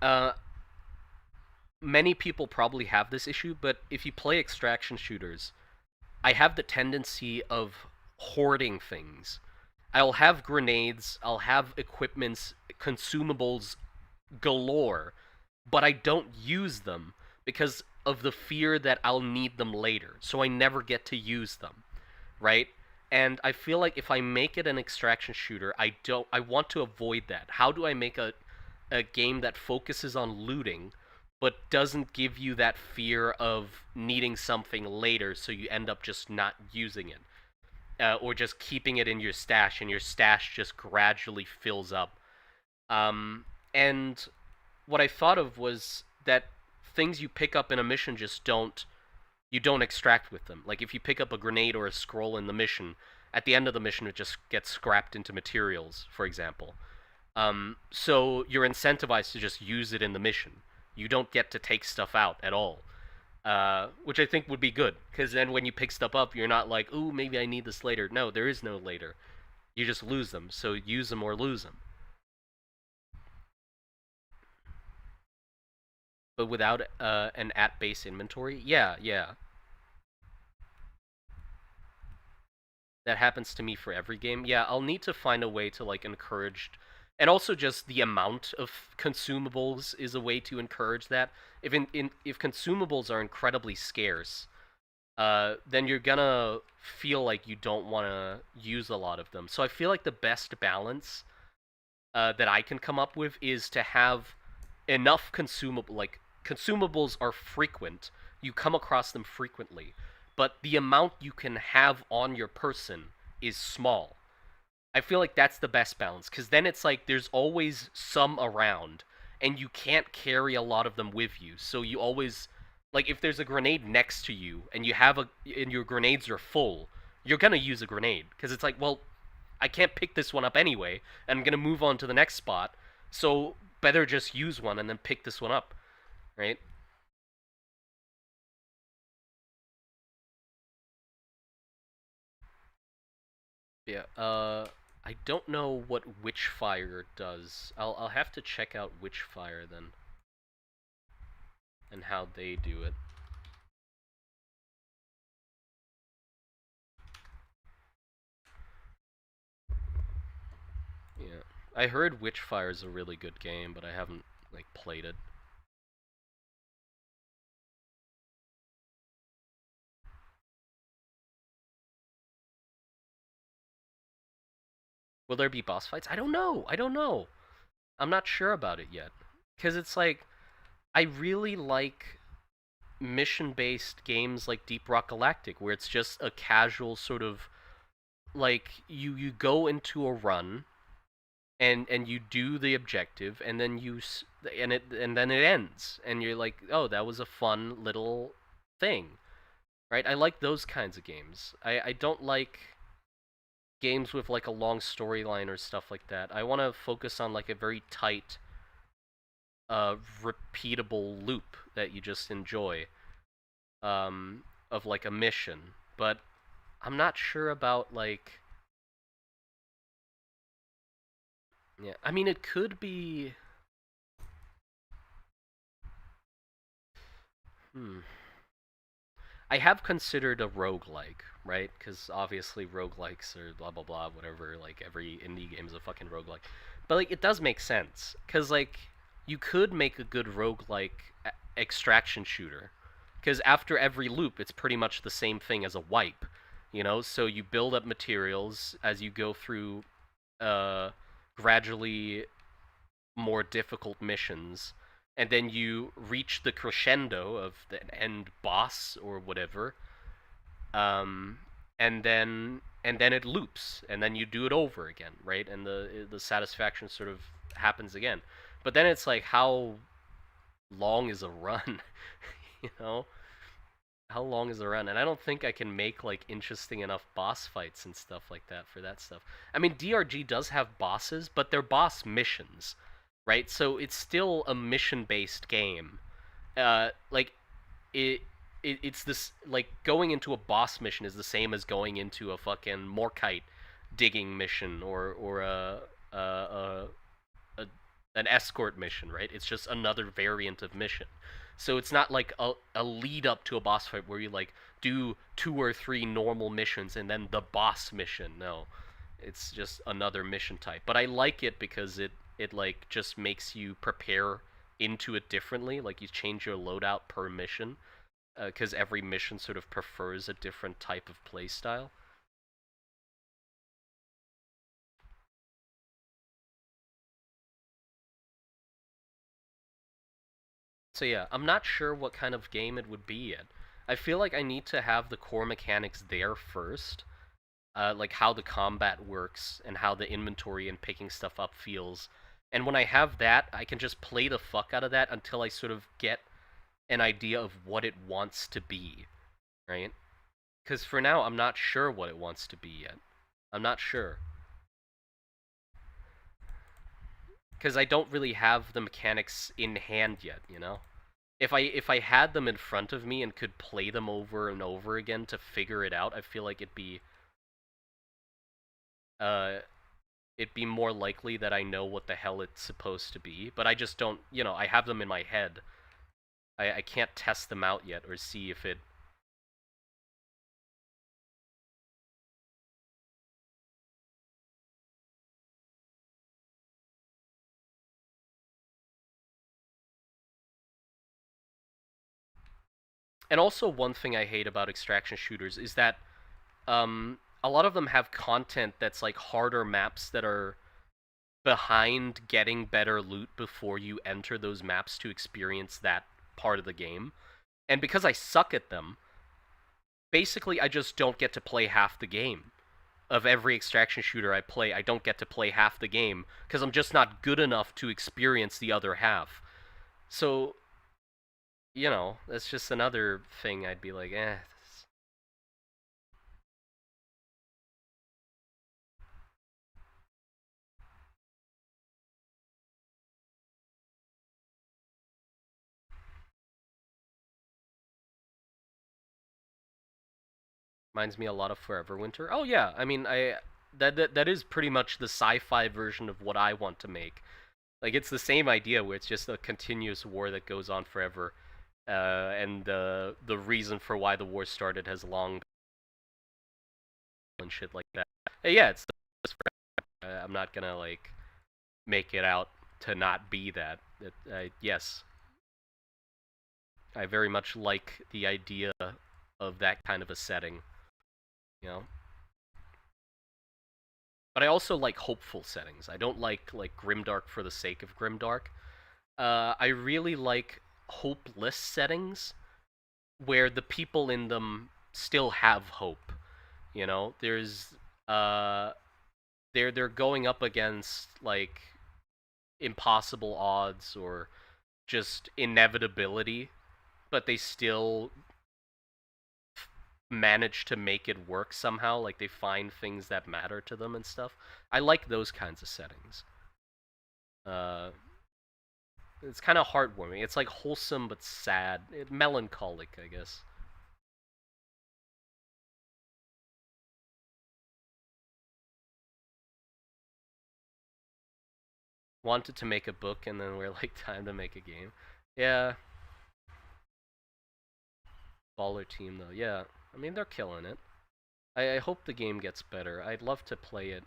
Speaker 1: Uh, Many people probably have this issue, but if you play extraction shooters, I have the tendency of hoarding things. I'll have grenades, I'll have equipments, consumables galore, but I don't use them because of the fear that I'll need them later. So I never get to use them, right? And I feel like if I make it an extraction shooter, I want to avoid that. How do I make a game that focuses on looting but doesn't give you that fear of needing something later so you end up just not using it? Or just keeping it in your stash and your stash just gradually fills up. And what I thought of was that things you pick up in a mission just don't extract with them. Like if you pick up a grenade or a scroll in the mission, at the end of the mission it just gets scrapped into materials, for example. So you're incentivized to just use it in the mission. You don't get to take stuff out at all, which I think would be good because then when you pick stuff up, you're not like, "Ooh, maybe I need this later." No, there is no later. You just lose them. So use them or lose them. But without an at-base inventory, yeah, that happens to me for every game. Yeah, I'll need to find a way to like encourage, and also just the amount of consumables is a way to encourage that. If consumables are incredibly scarce, then you're gonna feel like you don't want to use a lot of them. So I feel like the best balance that I can come up with is to have enough consumables are frequent. You come across them frequently, but the amount you can have on your person is small. I feel like that's the best balance because then it's like there's always some around, and you can't carry a lot of them with you. So you always like if there's a grenade next to you and your grenades are full, you're gonna use a grenade because it's like, well, I can't pick this one up anyway, and I'm gonna move on to the next spot. So better just use one and then pick this one up, right? Yeah. I don't know what Witchfire does. I'll have to check out Witchfire then and how they do it. Yeah. I heard Witchfire is a really good game, but I haven't like played it. Will there be boss fights? I don't know. I don't know. I'm not sure about it yet. Cuz it's like I really like mission-based games like Deep Rock Galactic where it's just a casual sort of like you go into a run and you do the objective and then and then it ends and you're like, "Oh, that was a fun little thing." Right? I like those kinds of games. I don't like games with like a long storyline or stuff like that. I want to focus on like a very tight repeatable loop that you just enjoy of like a mission. But I'm not sure about like yeah, I mean it could be hmm I have considered a roguelike, right? Because obviously roguelikes are blah blah blah, whatever. Like every indie game is a fucking roguelike. But like it does make sense. Because like you could make a good roguelike extraction shooter. Because after every loop, it's pretty much the same thing as a wipe. You know? So you build up materials as you go through uh, gradually more difficult missions. And then you reach the crescendo of the end boss or whatever, um, and then it loops, and then you do it over again, right? And the satisfaction sort of happens again. But then it's like, how long is a run? you know, how long is a run? And I don't think I can make like interesting enough boss fights and stuff like that for that stuff. I mean, DRG does have bosses, but they're boss missions. right? So it's still a mission-based game. Like it, it's this like going into a boss mission is the same as going into a fucking Morkite digging mission or a, a an escort mission, right? It's just another variant of mission. So it's not like a lead up to a boss fight where you like do 2 or 3 normal missions and then the boss mission. No, it's just another mission type. But I like it because it like just makes you prepare into it differently. Like you change your loadout per mission because every mission sort of prefers a different type of play style. So yeah, I'm not sure what kind of game it would be yet. I feel like I need to have the core mechanics there first, like how the combat works and how the inventory and picking stuff up feels. And when I have that, I can just play the fuck out of that until I sort of get an idea of what it wants to be, right? Because for now, I'm not sure what it wants to be yet. I'm not sure. Because I don't really have the mechanics in hand yet, you know? If I had them in front of me and could play them over and over again to figure it out, I feel like uh it'd be more likely that I know what the hell it's supposed to be. But I just don't, I have them in my head. I can't test them out yet or see if it. And also one thing I hate about extraction shooters is that a lot of them have content that's like harder maps that are behind getting better loot before you enter those maps to experience that part of the game. And because I suck at them, basically I just don't get to play half the game. Of every extraction shooter I play, I don't get to play half the game because I'm just not good enough to experience the other half. So, that's just another thing I'd be like, this reminds me a lot of Forever Winter. Oh yeah, I mean, that is pretty much the sci-fi version of what I want to make. Like it's the same idea where it's just a continuous war that goes on forever, and the reason for why the war started has long and shit like that. Yeah, I'm not gonna like make it out to not be that. Yes, I very much like the idea of that kind of a setting, you know. But I also like hopeful settings. I don't like grimdark for the sake of grimdark. I really like hopeless settings where the people in them still have hope. There's uh they're going up against like impossible odds or just inevitability, but they still manage to make it work somehow. Like they find things that matter to them and stuff. I like those kinds of settings. Uh, it's kind of heartwarming. It's like wholesome but sad, melancholic, I guess. Wanted to make a book and then we're like, time to make a game. Yeah, baller team though. Yeah, I mean they're killing it. I hope the game gets better. I'd love to play it,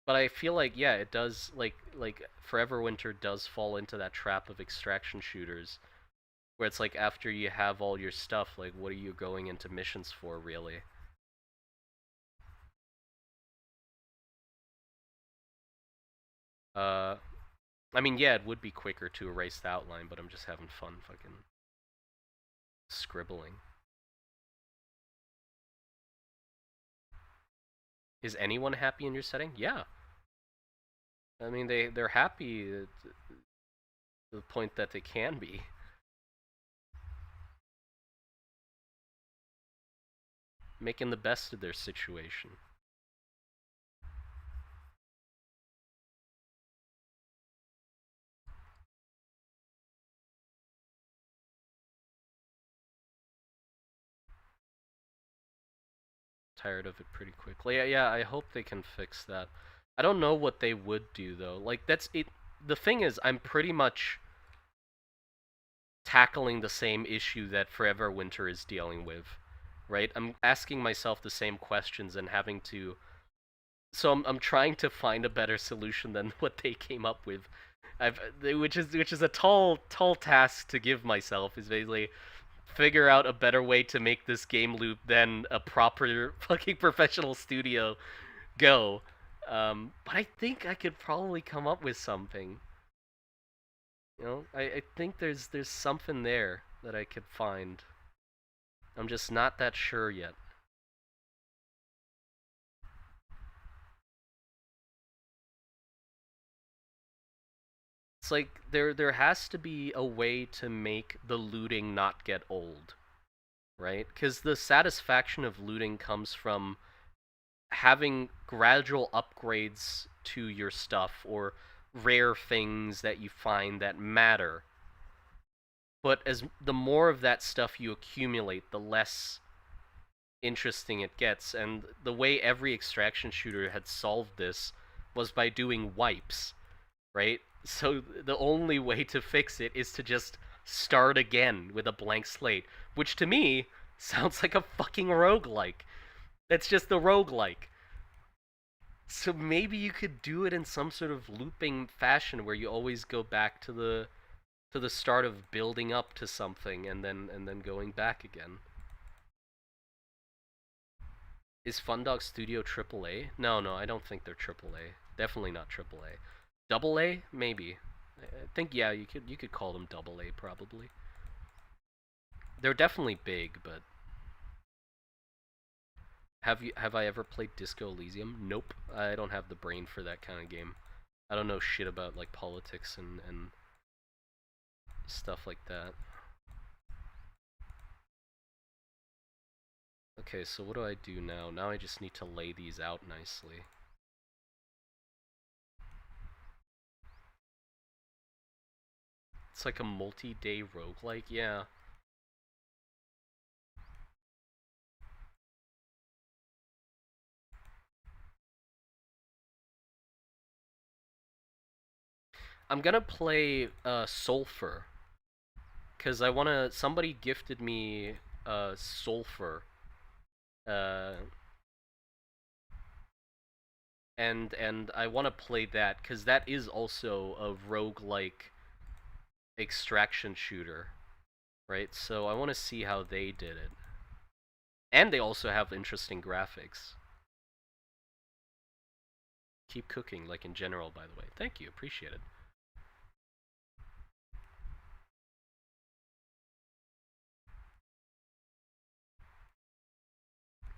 Speaker 1: but I feel like yeah, it does like Forever Winter does fall into that trap of extraction shooters, where it's like after you have all your stuff, like what are you going into missions for really? Uh, I mean yeah, it would be quicker to erase the outline, but I'm just having fun fucking scribbling. Is anyone happy in your setting? Yeah. I mean they're happy to the point that they can be. Making the best of their situation. tired of it pretty quickly. Yeah, I hope they can fix that. I don't know what they would do though. Like that's it. The thing is, I'm pretty much tackling the same issue that Forever Winter is dealing with, right? I'm asking myself the same questions and having to. So I'm trying to find a better solution than what they came up with. Which is a tall task to give myself. Is basically figure out a better way to make this game loop than a proper fucking professional studio go. But I think I could probably come up with something. I think there's something there that I could find. I'm just not that sure yet. It's like there has to be a way to make the looting not get old, right? Because the satisfaction of looting comes from having gradual upgrades to your stuff or rare things that you find that matter. But as the more of that stuff you accumulate, the less interesting it gets. And the way every extraction shooter had solved this was by doing wipes, right? So the only way to fix it is to just start again with a blank slate, which to me sounds like a fucking roguelike. That's just a roguelike. So maybe you could do it in some sort of looping fashion where you always go back to the start of building up to something and then going back again. Is Fundog Studio AAA? No, I don't think they're AAA. Definitely not AAA. Double A, maybe. I think yeah, you could call them double A probably. They're definitely big, but have I ever played Disco Elysium? Nope. I don't have the brain for that kind of game. I don't know shit about like politics and stuff like that. Okay, so what do I do now? Now I just need to lay these out nicely. It's like a multi-day roguelike, yeah. I'm gonna play Sulfur, cause I wanna. Somebody gifted me Sulfur, uh, and I wanna play that, cause that is also a roguelike extraction shooter, right? So I wanna see how they did it, and they also have interesting graphics. Keep cooking, like in general, by the way. Thank you, appreciate it.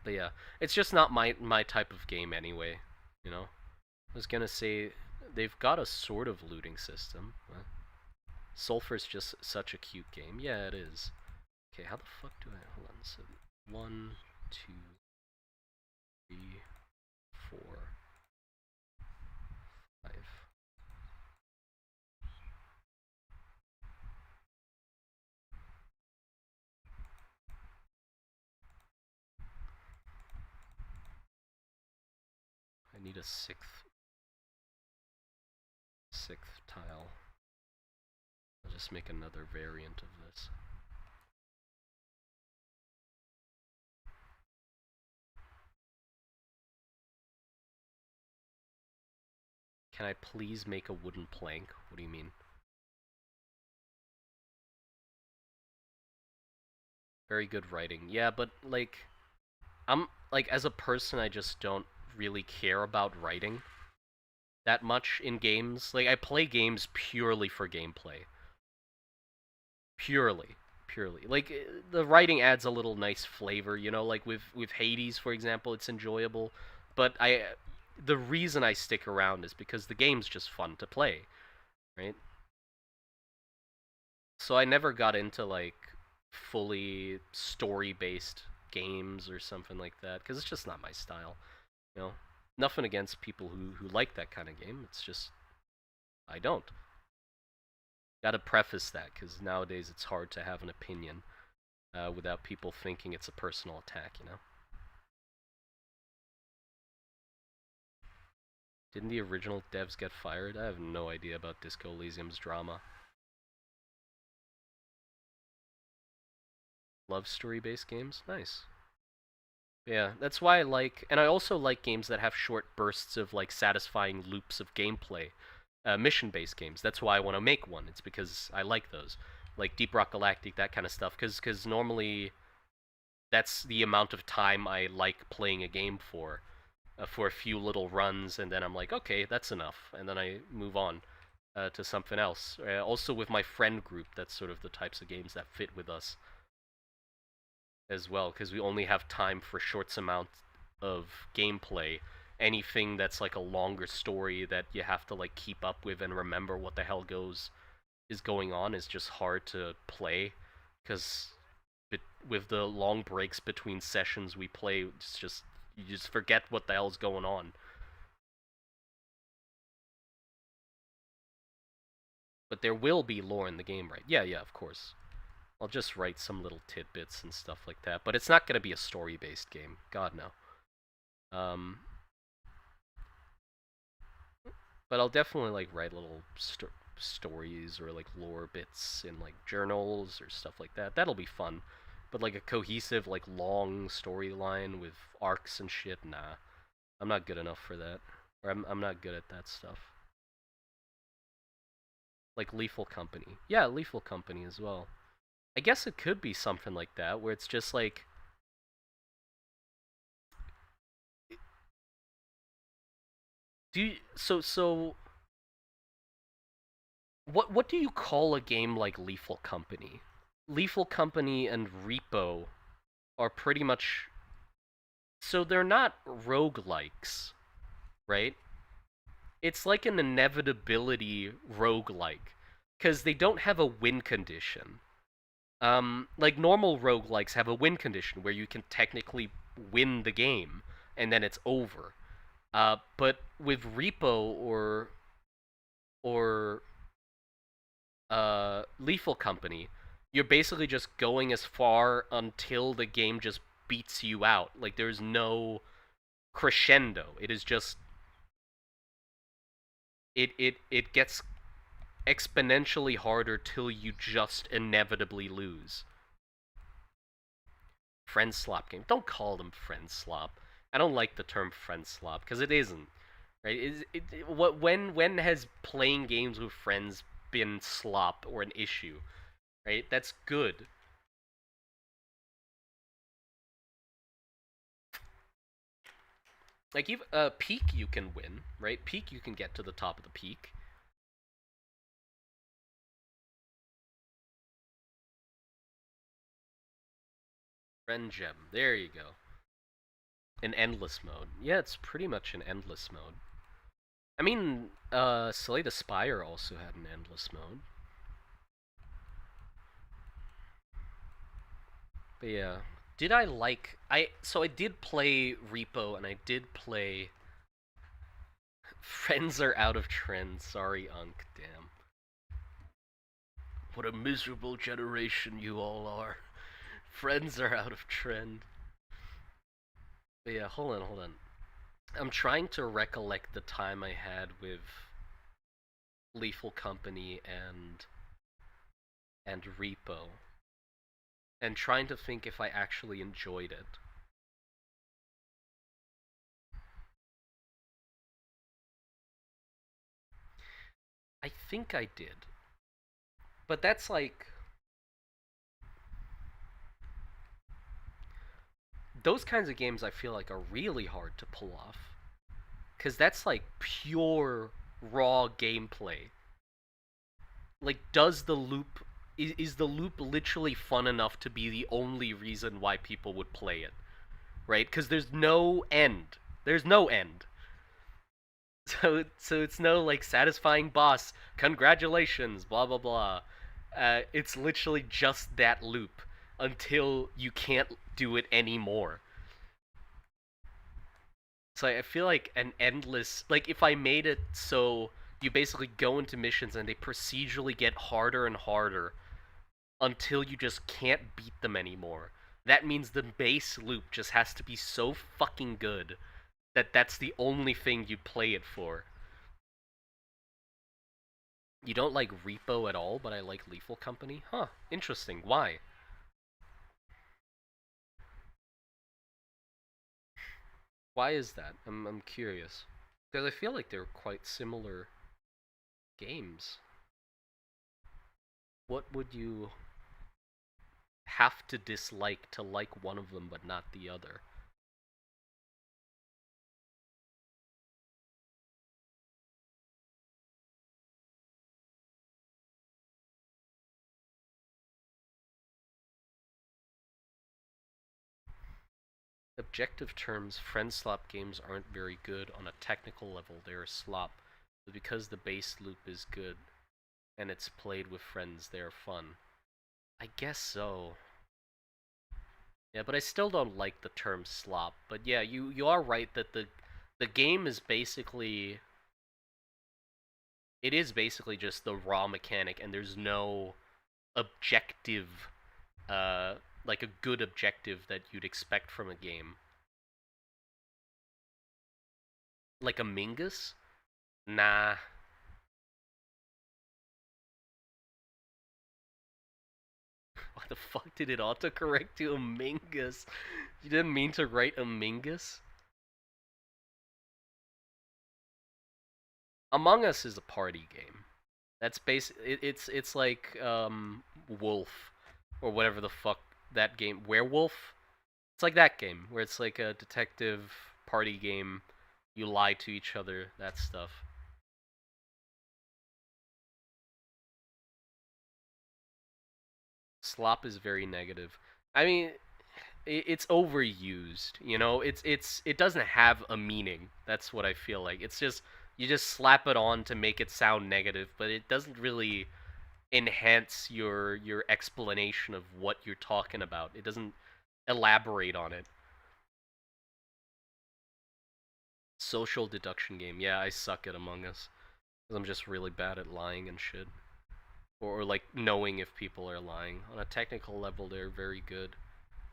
Speaker 1: But yeah, it's just not my type of game anyway. You know, I was gonna say they've got a sort of looting system. Sulfur's just such a cute game. Yeah, it is. Okay, how the fuck do I hold on? So 1, 2, 3, 4, 5. I need a sixth tile. I'll just make another variant of this. Can I please make a wooden plank? What do you mean? Very good writing. Yeah, but like I'm like as a person I just don't really care about writing that much in games. Like I play games purely for gameplay. Purely. Purely. Like the writing adds a little nice flavor, like with Hades for example, it's enjoyable, but the reason I stick around is because the game's just fun to play, right? So I never got into like fully story-based games or something like that cuz it's just not my style, you know. Nothing against people who like that kind of game. It's just I don't. Gotta preface that because nowadays it's hard to have an opinion without people thinking it's a personal attack, Didn't the original devs get fired? I have no idea about Disco Elysium's drama. Love story-based games? Nice. Yeah, that's why I like, and I also like games that have short bursts of like satisfying loops of gameplay, mission-based games. That's why I want to make one. It's because I like those, like Deep Rock Galactic, that kind of stuff. Because normally that's the amount of time I like playing a game for a few little runs, and then I'm like, okay, that's enough, and then I move on to something else. Also with my friend group, that's sort of the types of games that fit with us as well, because we only have time for short amount of gameplay. Anything that's like a longer story that you have to like keep up with and remember what the hell is going on is just hard to play, because with the long breaks between sessions we play, it's just you just forget what the hell's going on. But there will be lore in the game, right? Yeah, yeah, of course. I'll just write some little tidbits and stuff like that, but it's not going to be a story-based game. God, no. But I'll definitely like write little stories or like lore bits in like journals or stuff like that. That'll be fun. But like a cohesive, like long storyline with arcs and shit, nah. I'm not good enough for that. Or I'm not good at that stuff. Like Lethal Company. Yeah, Lethal Company as well. I guess it could be something like that, where it's just like... So... What do you call a game like Lethal Company? Lethal Company and Repo are pretty much... So they're not roguelikes, right? It's like an inevitability roguelike, because they don't have a win condition. Like normal roguelikes have a win condition where you can technically win the game and then it's over. But with Repo or Lethal Company, you're basically just going as far until the game just beats you out. Like there's no crescendo. It is just it gets exponentially harder till you just inevitably lose. Friend slop game. Don't call them friend slop. I don't like the term friend slop because it isn't. Right? When has playing games with friends been slop or an issue? Right? That's good. Like even peak you can win, right? Peak you can get to the top of the peak. Friend gem. There you go. An endless mode. Yeah, it's pretty much an endless mode. I mean, Slay the Spire also had an endless mode. But yeah, did I like so I did play Repo and I did play Friends Are Out of Trend. Sorry, Unk, damn. What a miserable generation you all are. Friends are out of trend. But yeah, hold on. I'm trying to recollect the time I had with Lethal Company and Repo, and trying to think if I actually enjoyed it. I think I did. But that's like... Those kinds of games I feel like are really hard to pull off. Because that's like pure, raw gameplay. Like, does the loop... Is the loop literally fun enough to be the only reason why people would play it? Right? Because there's no end. There's no end. So it's no like satisfying boss. Congratulations, blah blah blah. It's literally just that loop until you can't do it anymore. So I feel like an endless like if I made it so you basically go into missions and they procedurally get harder and harder until you just can't beat them anymore. That means the base loop just has to be so fucking good that's the only thing you play it for. You don't like Repo at all, but I like Lethal Company? Huh, interesting. Why? Why is that? I'm curious. Because I feel like they're quite similar games. What would you have to dislike to like one of them but not the other? Objective terms, friend slop games aren't very good. On a technical level, they're a slop. But because the base loop is good and it's played with friends, they're fun. I guess so. Yeah, but I still don't like the term slop. But yeah, you are right that the game is basically it is basically just the raw mechanic, and there's no objective, like a good objective that you'd expect from a game. Like a Mingus? Nah. Why the fuck did it autocorrect to a Mingus? You didn't mean to write a Mingus? Among Us is a party game. That's it's like Wolf or whatever the fuck that game Werewolf. It's like that game where it's like a detective party game. You lie to each other, that stuff. Slop is very negative. I mean, it's overused. You know, it doesn't have a meaning. That's what I feel like. It's just you just slap it on to make it sound negative, but it doesn't really enhance your explanation of what you're talking about. It doesn't elaborate on it. Social deduction game. Yeah, I suck at Among Us. 'Cause I'm just really bad at lying and shit. Or like knowing if people are lying. On a technical level, they're very good.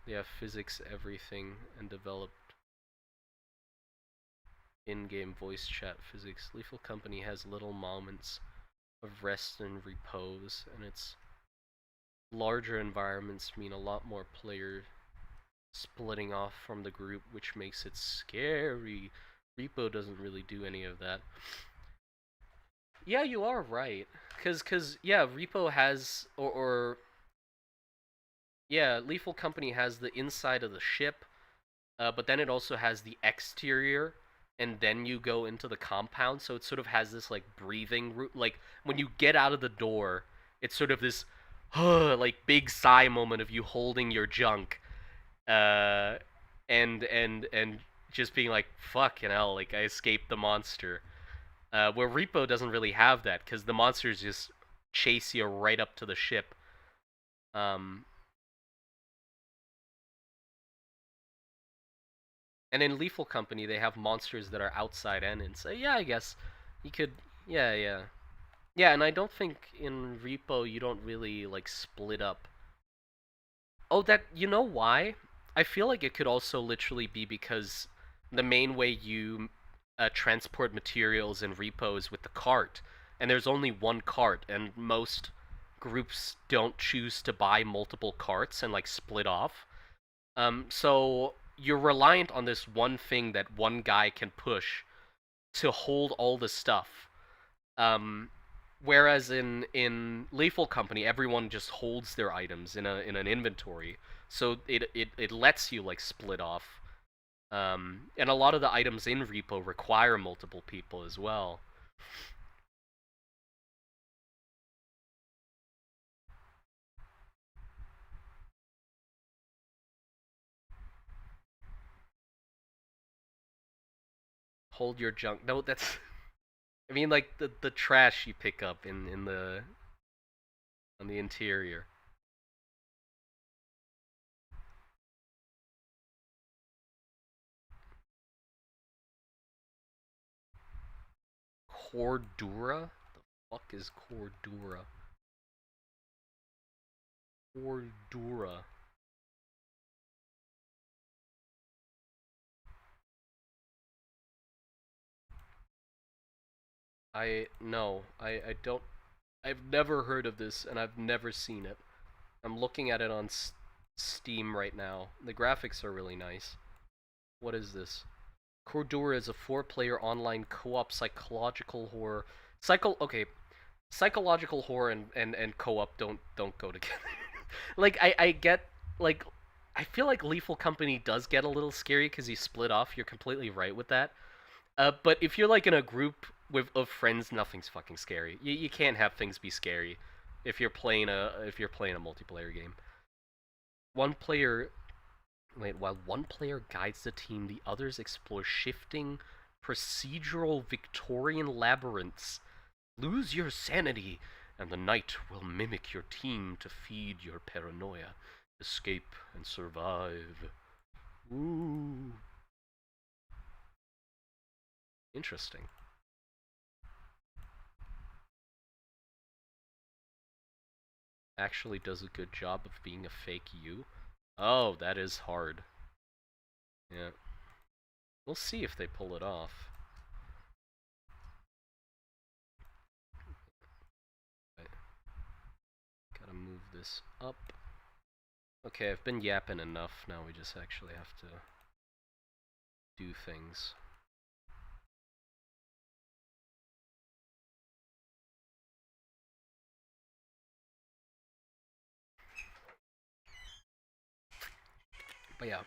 Speaker 1: They have physics, everything, and developed in-game voice chat physics. Lethal Company has little moments of rest and repose, and its larger environments mean a lot more players splitting off from the group, which makes it scary. Repo doesn't really do any of that. Yeah, you are right. Cause yeah, Repo has or yeah, Lethal Company has the inside of the ship, but then it also has the exterior, and then you go into the compound. So it sort of has this like breathing route. Like when you get out of the door, it's sort of this, like big sigh moment of you holding your junk, uh, and just being like, fuck, like I escaped the monster. Where Repo doesn't really have that because the monsters just chase you right up to the ship. Um, and in Lethal Company, they have monsters that are outside and in. So yeah, I guess you could. Yeah, yeah, yeah. And I don't think in Repo you don't really like split up. Oh, that you know why? I feel like it could also literally be because the main way you transport materials in Repo is with the cart, and there's only one cart, and most groups don't choose to buy multiple carts and like split off. So you're reliant on this one thing that one guy can push to hold all the stuff. Um, whereas in Lethal Company, everyone just holds their items in an inventory, so it lets you like split off. And a lot of the items in Repo require multiple people as well. Hold your junk. No, that's. I mean, like the trash you pick up in the on the interior. Cordura? The fuck is Cordura? Cordura. I don't. I've never heard of this, and I've never seen it. I'm looking at it on Steam right now. The graphics are really nice. What is this? Cordura is a four-player online co-op psychological horror. Okay, psychological horror and co-op don't go together. Like I get like I feel like Lethal Company does get a little scary because you split off. You're completely right with that. But if you're like in a group of friends, nothing's fucking scary. You can't have things be scary if you're playing a multiplayer game. One player while one player guides the team, the others explore shifting procedural Victorian labyrinths. Lose your sanity, and the night will mimic your team to feed your paranoia. Escape and survive. Ooh. Interesting. Actually does a good job of being a fake you. Oh, that is hard. Yeah. We'll see if they pull it off. Right. Gotta move this up. Okay, I've been yapping enough. Now we just actually have to do things. But yeah,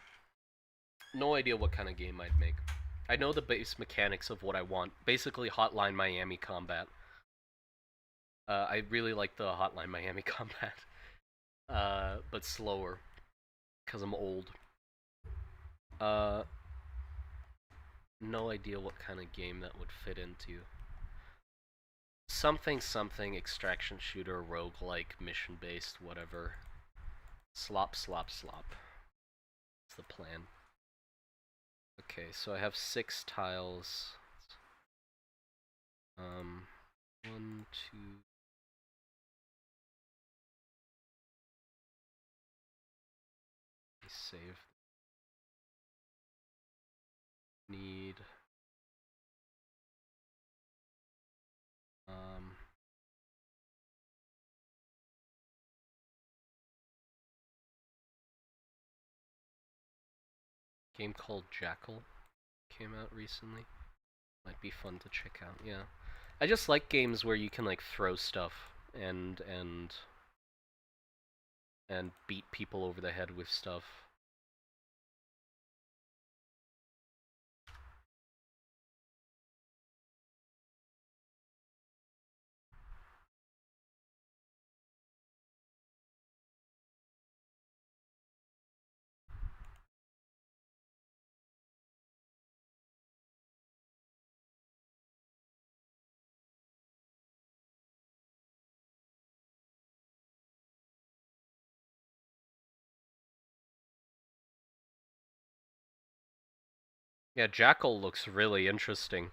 Speaker 1: no idea what kind of game I'd make. I know the base mechanics of what I want. Basically, Hotline Miami combat. I really like the Hotline Miami combat, but slower, because I'm old. Uh, no idea what kind of game that would fit into. Something extraction shooter, roguelike, mission based, whatever. Slop. That's the plan. Okay, so I have 6 tiles. One, two. Save. Need. Um. Game called Jackal came out recently. Might be fun to check out. Yeah, I just like games where you can like throw stuff and and beat people over the head with stuff. Yeah, Jackal looks really interesting.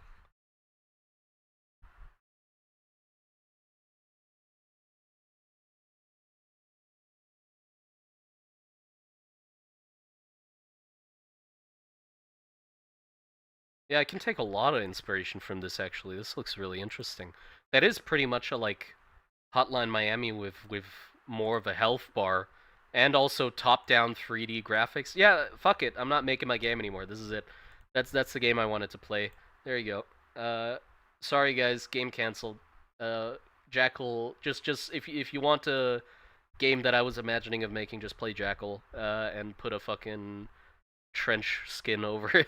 Speaker 1: Yeah, I can take a lot of inspiration from this actually. This looks really interesting. That is pretty much a like Hotline Miami with more of a health bar and also top-down 3D graphics. Yeah, fuck it. I'm not making my game anymore. This is it. That's the game I wanted to play. There you go. Sorry guys, game canceled. Uh, Jackal, just if you want a game that I was imagining of making, just play Jackal and put a fucking trench skin over it.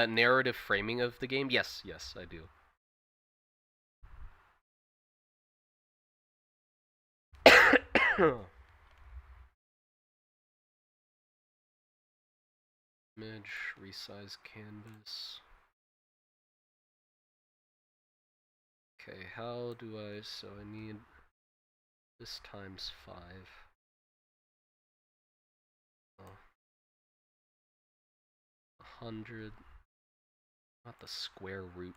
Speaker 1: Narrative framing of the game? Yes, I do. Image, resize canvas. Okay, how do so I need this times 5. Oh, 100, not the square root.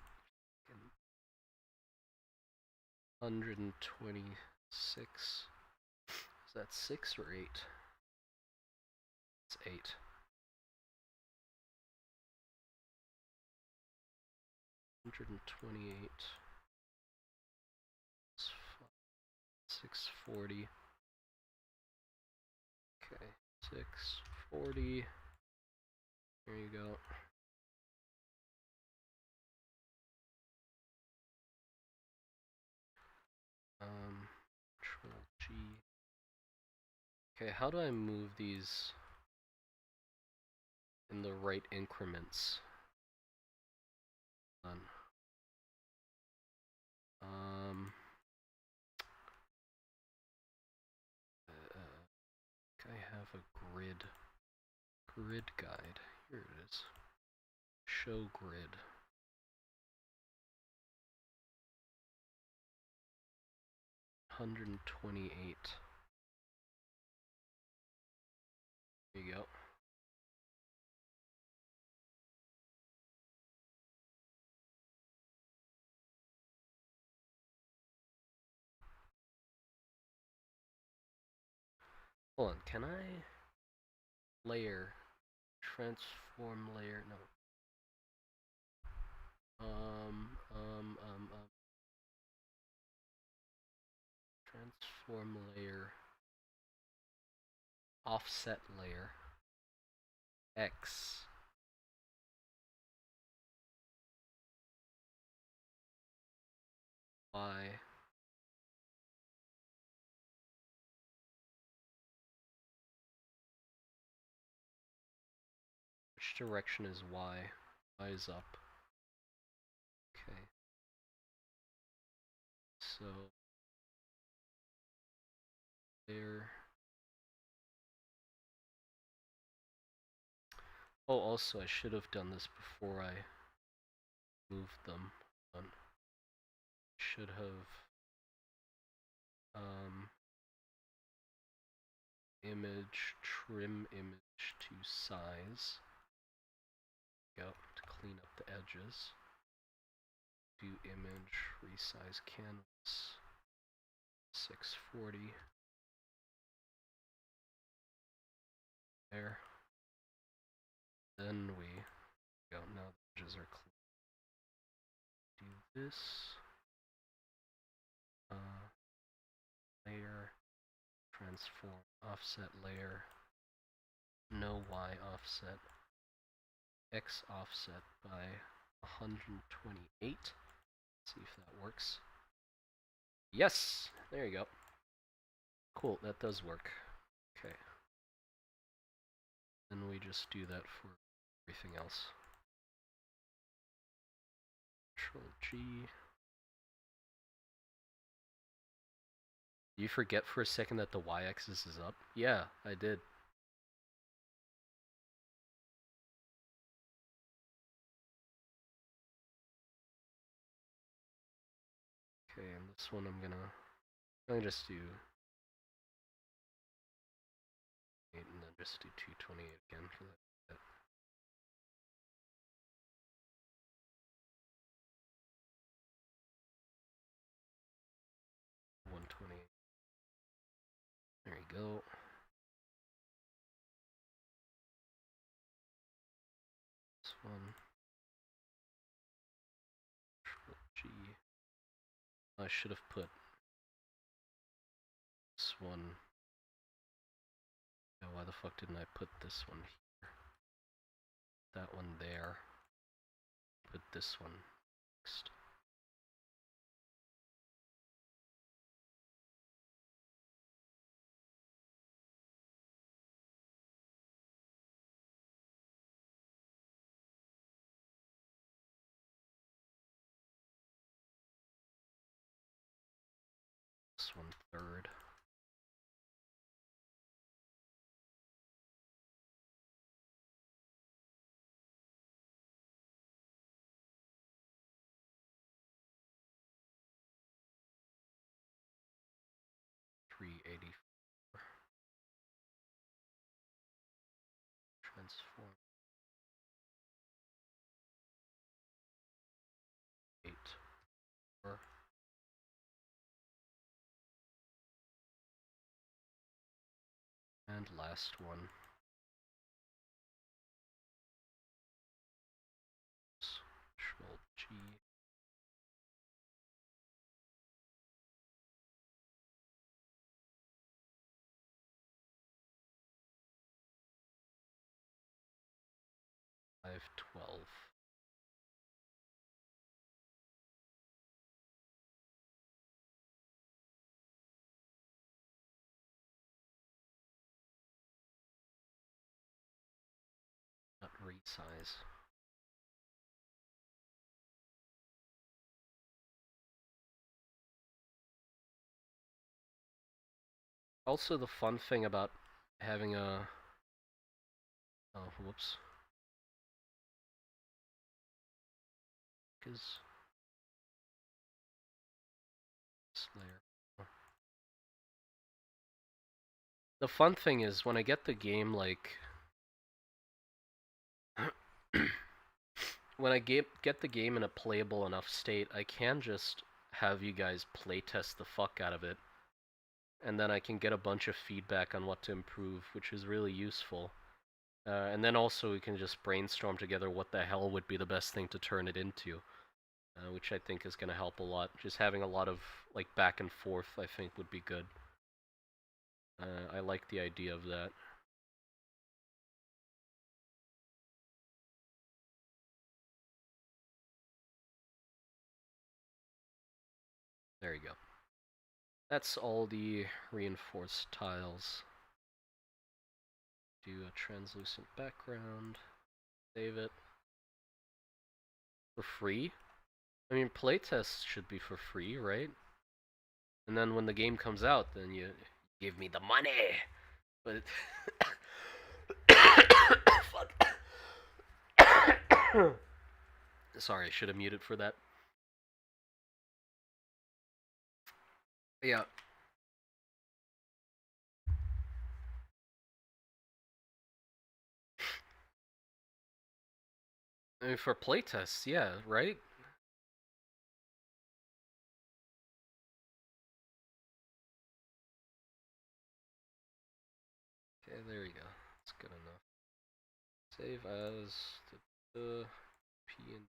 Speaker 1: 126. Is that 6 or 8? It's 8. 128. 640. Okay, 640. There you go. Control G. Okay, how do I move these in the right increments? Okay, I have a grid guide. Here it is. Show grid. $128. There you go. Hold on, can I layer, transform layer? No. Transform layer, offset layer, X. Y. Which direction is Y? Y is up. Okay. So there. Oh, also I should have done this before I moved them. Should have image, trim image to size. Go to clean up the edges. Do image, resize canvas. 640. There. Then we go. Now the edges are clean. Do this. Layer. Transform. Offset layer. No Y offset. X offset by 128. See if that works. Yes! There you go. Cool, that does work. Okay. Then we just do that for everything else. Control G. You forget for a second that the y-axis is up? Yeah, I did. Okay, and this one I'm gonna just do 8 and then just do 228 again for that. $128. There you go. This one. Control G. I should have put this one. Oh, why the fuck didn't I put this one here? That one there. Put this one next. This one third. $384. Transform. 8. 4. And last one. Control G. 12. Not resize. Also, the fun thing about having a... Oh, whoops. Because... Slayer. The fun thing is, when I get the game, like... when I get the game in a playable enough state, I can just have you guys playtest the fuck out of it. And then I can get a bunch of feedback on what to improve, which is really useful. And then also we can just brainstorm together what the hell would be the best thing to turn it into. Which I think is going to help a lot. Just having a lot of like back and forth, I think, would be good. I like the idea of that. There you go. That's all the reinforced tiles. Do a translucent background. Save it. For free? I mean, playtests should be for free, right? And then when the game comes out, then you give me the money. But fuck. Sorry, I should have muted for that. Yeah. I mean, for playtests, yeah, right? Okay, there you go. That's good enough. Save as the P and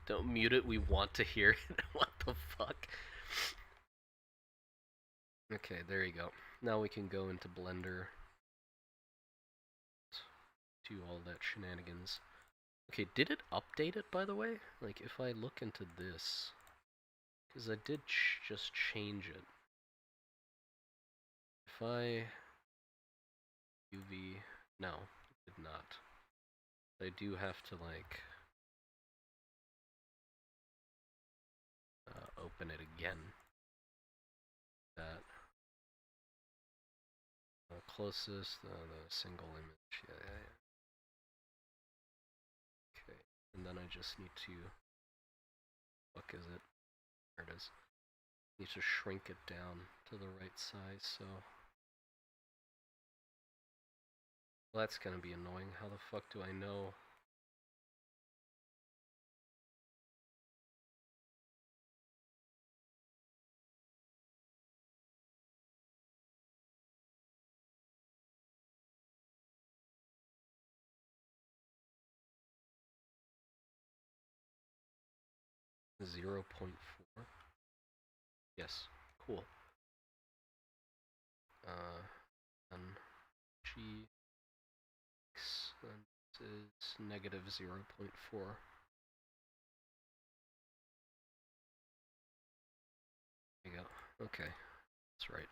Speaker 1: don't mute it. We want to hear it. What the fuck? Okay, there you go. Now we can go into Blender. Do all that shenanigans. Okay, did it update it, by the way? Like, if I look into this... Because I did just change it. If I... UV... No, it did not. I do have to, like... open it again. That... closest, the single image, yeah. Okay, and then I just need to... Fuck is it? There it is. Need to shrink it down to the right size, so... Well, that's gonna be annoying. How the fuck do I know? .4? Yes, cool. And G X is negative 0.4. There you go. Okay, that's right.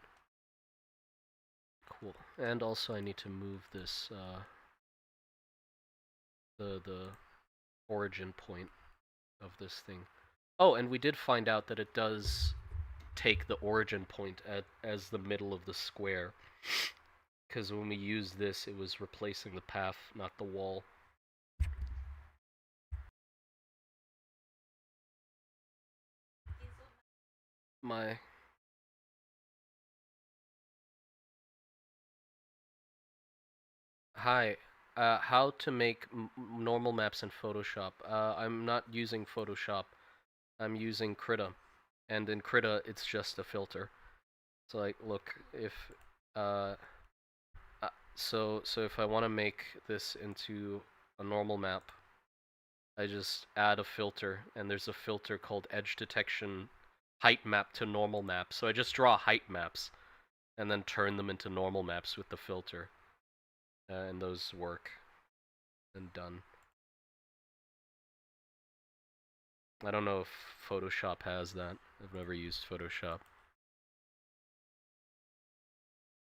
Speaker 1: Cool. And also I need to move this, the origin point of this thing. Oh, and we did find out that it does take the origin point as the middle of the square. Because when we used this, it was replacing the path, not the wall. My... Hi. How to make normal maps in Photoshop. I'm not using Photoshop. I'm using Krita. And in Krita, it's just a filter. So, like, look, if... so if I want to make this into a normal map, I just add a filter, and there's a filter called edge detection height map to normal map. So I just draw height maps and then turn them into normal maps with the filter. And those work. And done. I don't know if Photoshop has that. I've never used Photoshop.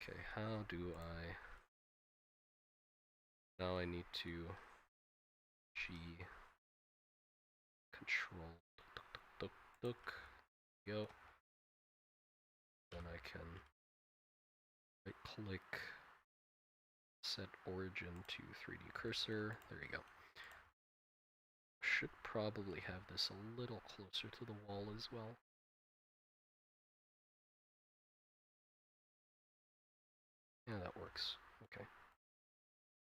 Speaker 1: Okay, how do I... Now I need to G control go. Then I can right click, set origin to 3D cursor. There you go. Should probably have this a little closer to the wall as well. Yeah, that works. Okay.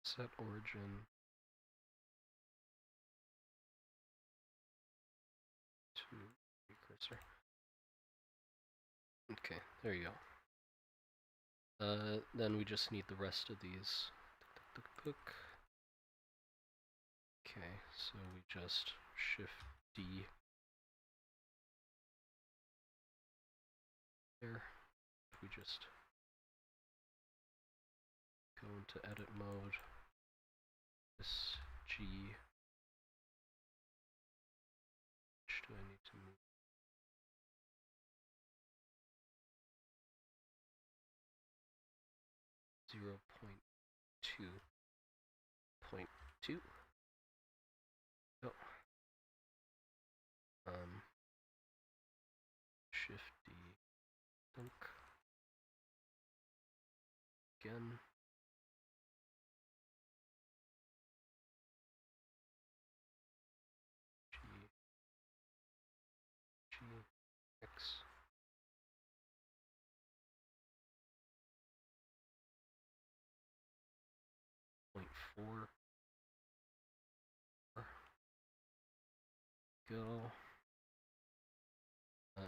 Speaker 1: Set origin to 3D cursor. Okay, there you go. Then we just need the rest of these. Okay, so we just Shift D there. We just go into edit mode. This G. Which do I need to move? 0.2.2. Oh. Shift D. Dunk. Again. G. G. X. Point 4. Go.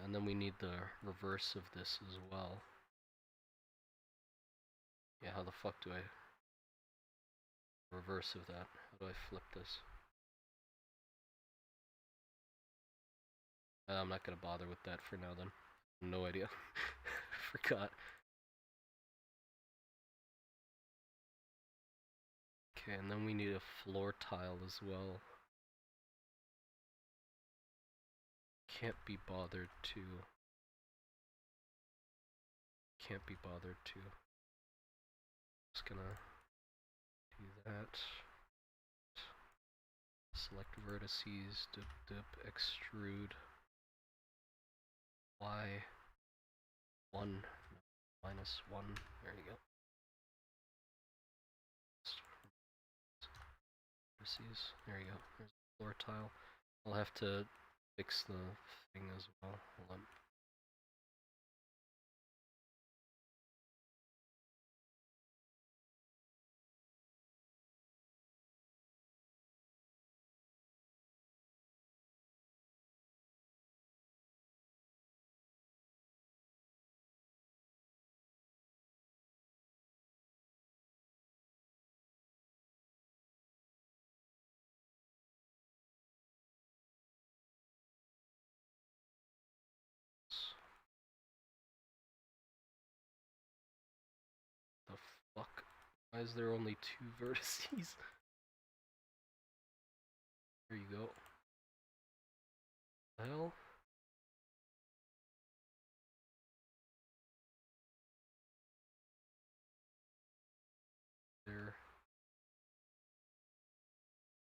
Speaker 1: And then we need the reverse of this as well. Yeah, how the fuck do I... Reverse of that. How do I flip this? I'm not gonna bother with that for now then. No idea. Forgot. Okay, and then we need a floor tile as well. Can't be bothered to... Just gonna do that. Select vertices, dip, extrude. Y. 1. -1. There you go. Vertices. There you go. There's the floor tile. I'll have to fix the thing as well. Hold on. The fuck? Why is there only 2 vertices? There you go. The hell? There.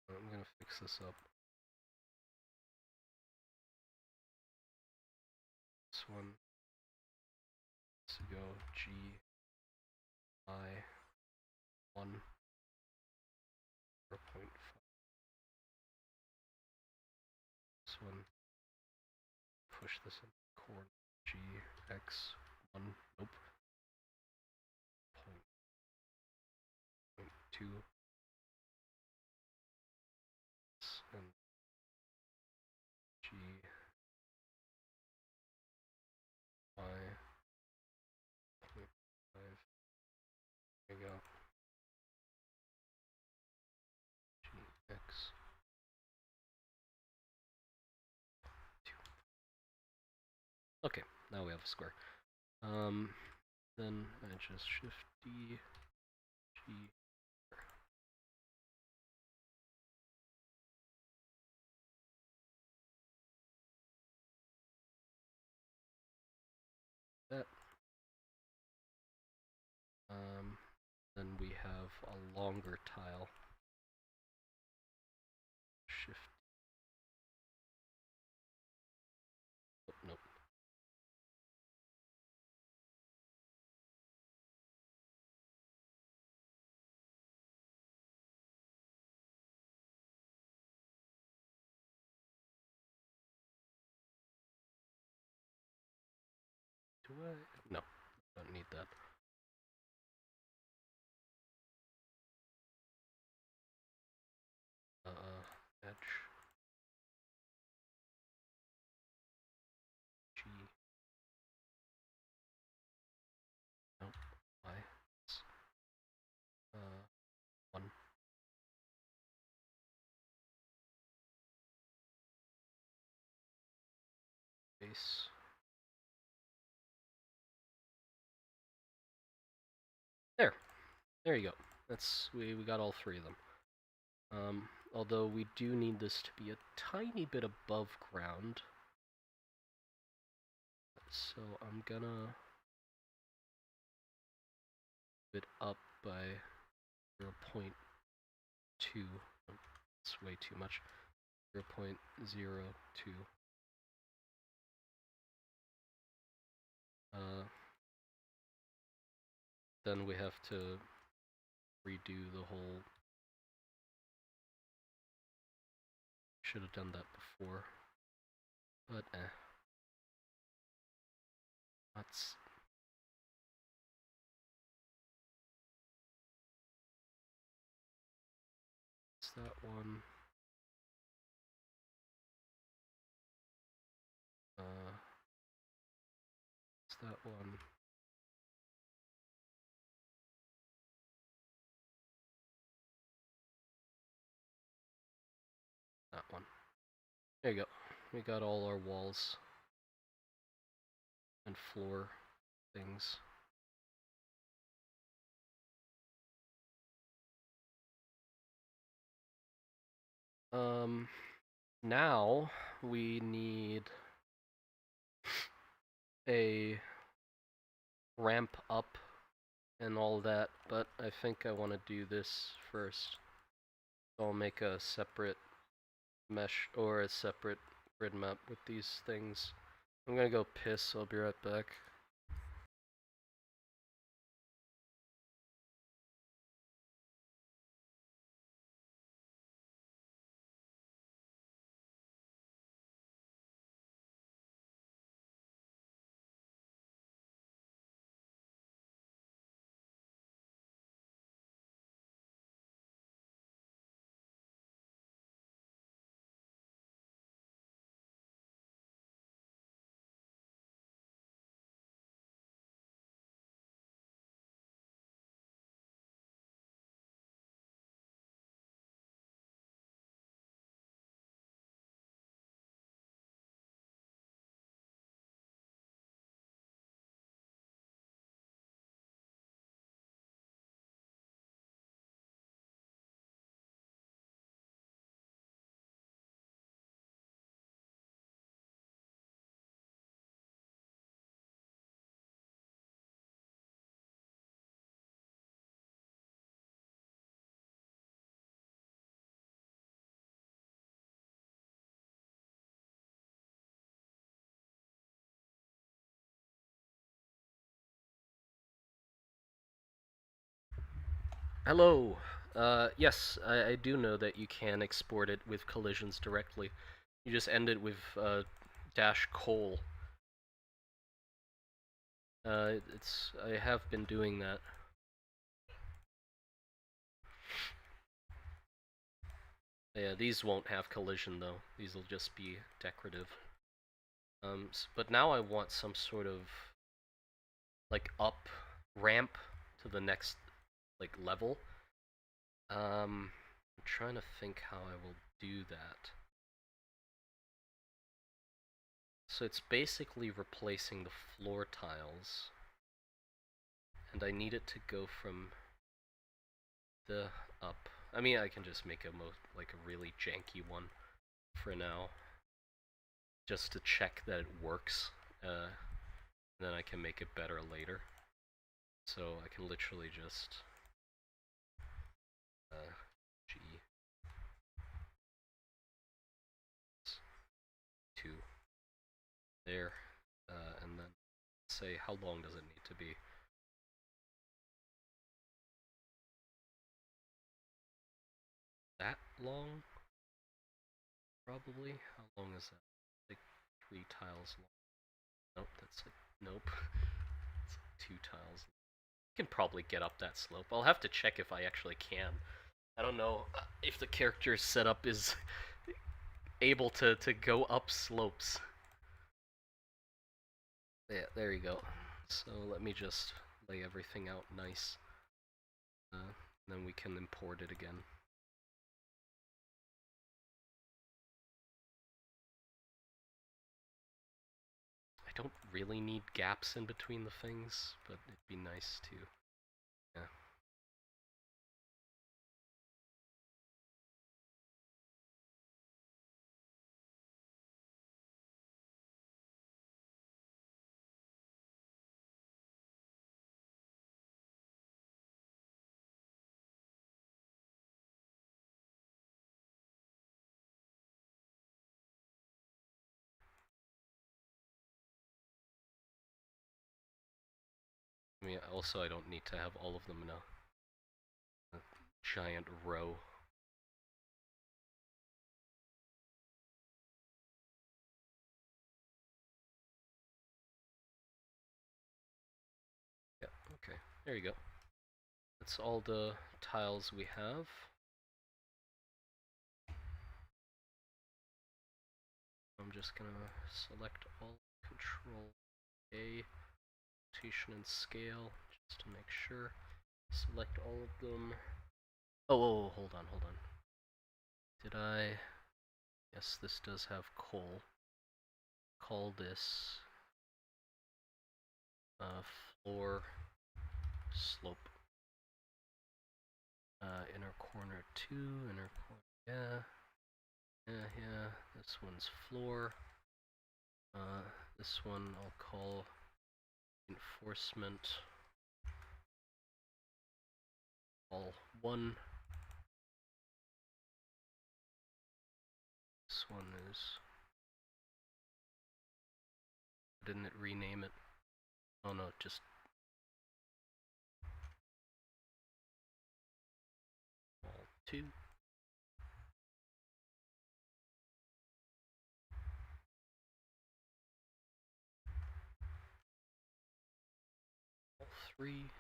Speaker 1: I'm gonna fix this up. This one has to go G I 1 0.5. This one, push this in corner G X 1. Nope. Point 2. And G I 0.5. There you go. G Okay, now we have a square. Then I just shift D, G. That. Then we have a longer tile. Shift. Oh, nope. Do I? No, don't need that. Edge. G. Nope. Y. Uh, 1. Base. There. There you go. We got all 3 of them. Although we do need this to be a tiny bit above ground. So I'm gonna it up by 0.2. It's way too much. 0.02. Then we have to redo the whole. Should have done that before, but that's. It's that one. It's that one. That one. There you go. We got all our walls and floor things. Now we need a ramp up and all that, but I think I want to do this first. So I'll make a separate mesh or a separate grid map with these things. I'm gonna go piss, I'll be right back. Hello! Yes, I do know that you can export it with collisions directly. You just end it with dash col. I have been doing that. Yeah, these won't have collision though. These will just be decorative. But now I want some sort of like up ramp to the next like level. I'm trying to think how I will do that. So it's basically replacing the floor tiles, and I need it to go from the up. I mean, I can just make a like a really janky one for now, just to check that it works. Then I can make it better later. So I can literally just G 2 there, and then say how long does it need to be. That long? Probably. How long is that? Like 3 tiles long. Nope, that's like, nope. It's like 2 tiles. I can probably get up that slope. I'll have to check if I actually can. I don't know if the character setup is able to go up slopes. Yeah, there you go. So let me just lay everything out nice. Then we can import it again. I don't really need gaps in between the things, but it'd be nice to, yeah. I mean, also I don't need to have all of them in a giant row. Yeah, okay, there you go. That's all the tiles we have. I'm just gonna select all, Control A, rotation and scale, just to make sure. Select all of them. Oh, hold on. Did I? Yes, this does have coal. Call this floor slope. Inner corner 2, inner corner, yeah. This one's floor. This one I'll call enforcement all 1. This one is, didn't it rename it? Oh no, just all 2. All 3.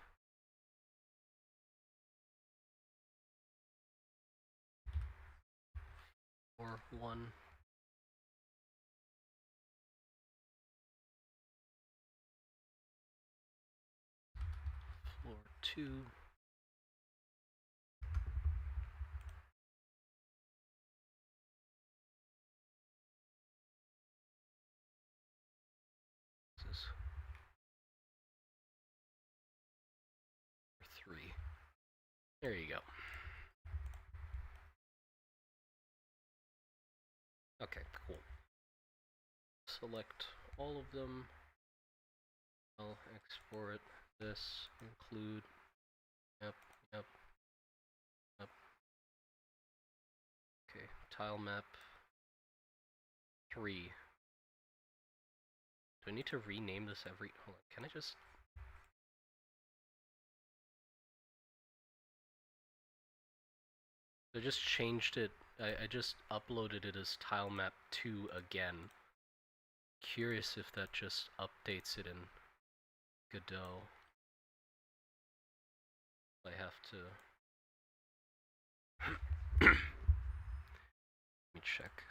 Speaker 1: Or 1. Floor 2. This is 3. There you go. Okay, cool. Select all of them. I'll export this, include, yep. Okay, tile map 3. Do I need to rename this every, hold on, can I just, I just changed it, I just uploaded it as tile map 2 again. Curious if that just updates it in Godot. I have to let me check.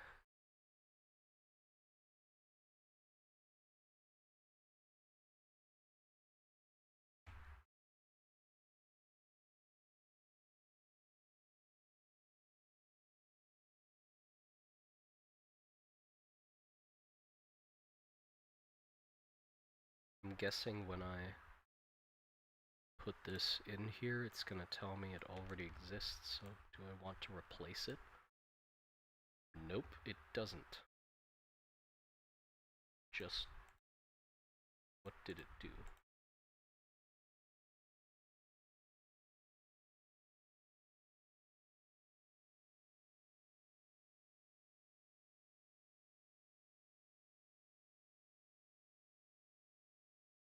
Speaker 1: I'm guessing when I put this in here, it's gonna tell me it already exists, so do I want to replace it? Nope, it doesn't. Just, what did it do?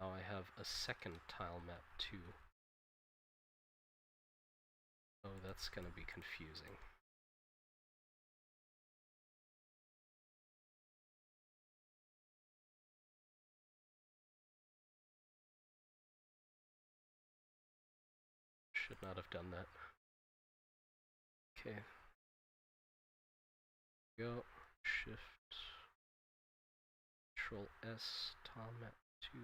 Speaker 1: Now I have a second tile map too. Oh, that's gonna be confusing. Should not have done that. Okay. Go. Shift. Control S. Tile map 2.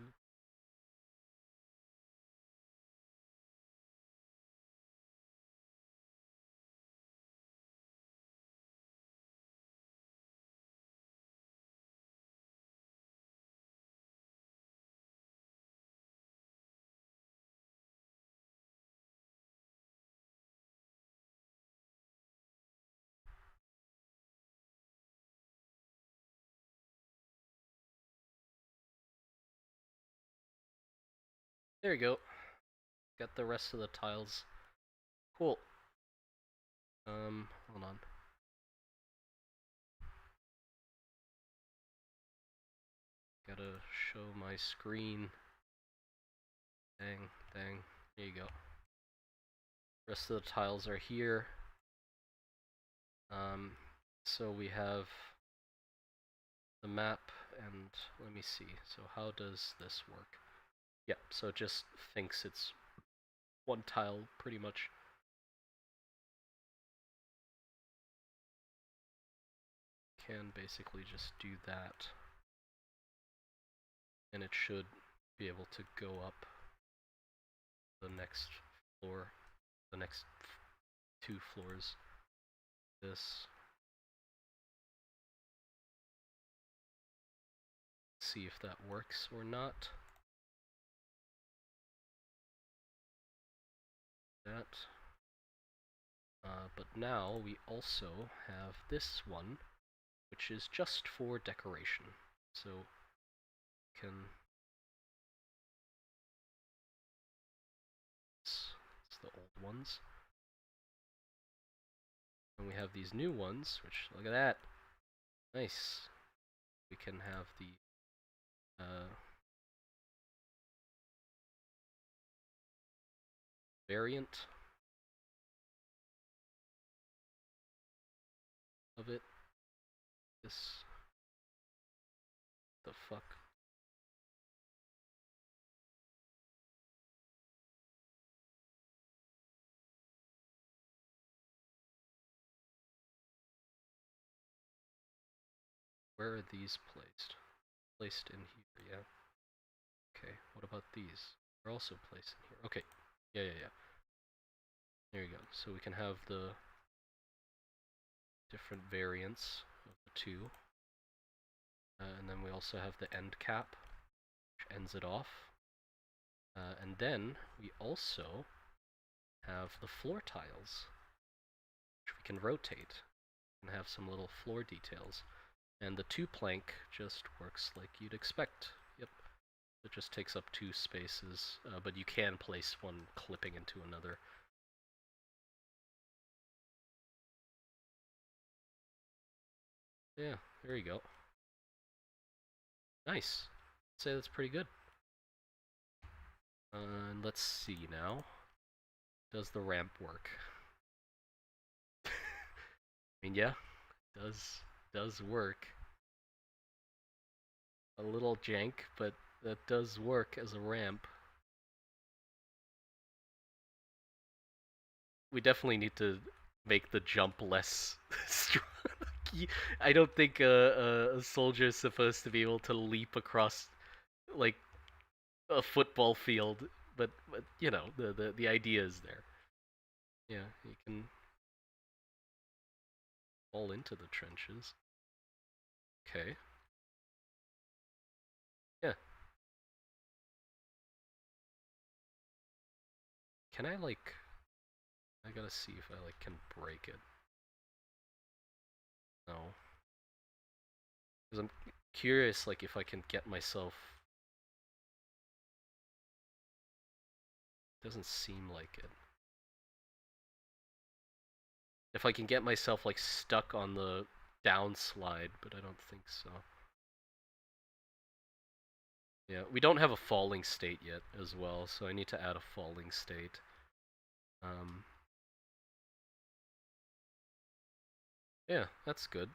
Speaker 1: There you go. Got the rest of the tiles. Cool. Hold on. Gotta show my screen. Dang. There you go. Rest of the tiles are here. So we have the map, and let me see. So how does this work? Yeah, so it just thinks it's one tile pretty much. Can basically just do that, and it should be able to go up the next floor, the next 2 floors. This. See if that works or not. That. But now we also have this one, which is just for decoration. So can it's the old ones. And we have these new ones, which look at that. Nice. We can have the variant of it. This. The fuck? Where are these placed? Placed in here, yeah. Okay, what about these? They're also placed in here. Okay, yeah. There you go. So we can have the different variants of the two. And then we also have the end cap, which ends it off. And then we also have the floor tiles, which we can rotate and have some little floor details. And the 2 plank just works like you'd expect. Yep. It just takes up 2 spaces, but you can place one clipping into another. Yeah, there you go. Nice. I'd say that's pretty good. And let's see now. Does the ramp work? I mean, yeah, does work. A little jank, but that does work as a ramp. We definitely need to make the jump less strong. I don't think a soldier is supposed to be able to leap across like a football field, but you know the idea is there. Yeah, you can fall into the trenches. Okay. Yeah. Can I like? I gotta see if I like can break it. No, because I'm curious like if I can get myself. Doesn't seem like it. If I can get myself like stuck on the downslide, but I don't think so. Yeah, we don't have a falling state yet as well, so I need to add a falling state. Um, yeah, that's good.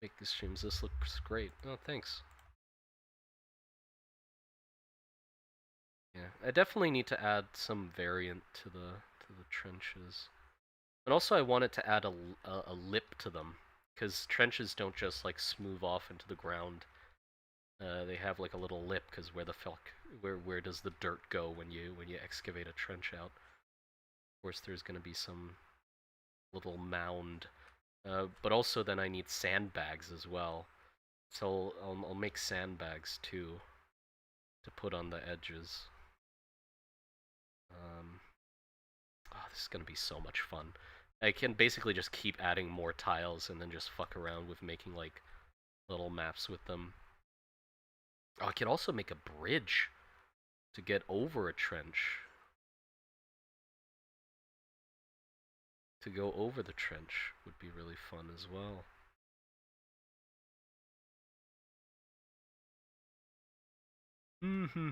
Speaker 1: Make the streams. This looks great. Oh, thanks. Yeah, I definitely need to add some variant to the trenches. And also I wanted to add a lip to them, because trenches don't just like smooth off into the ground. They have like a little lip, because where the fuck, where does the dirt go when you excavate a trench out? Of course, there's gonna be some little mound. But also then I need sandbags as well. So I'll make sandbags too, to put on the edges. Oh, this is gonna be so much fun. I can basically just keep adding more tiles and then just fuck around with making like little maps with them. Oh, I can also make a bridge to get over a trench. To go over the trench would be really fun as well.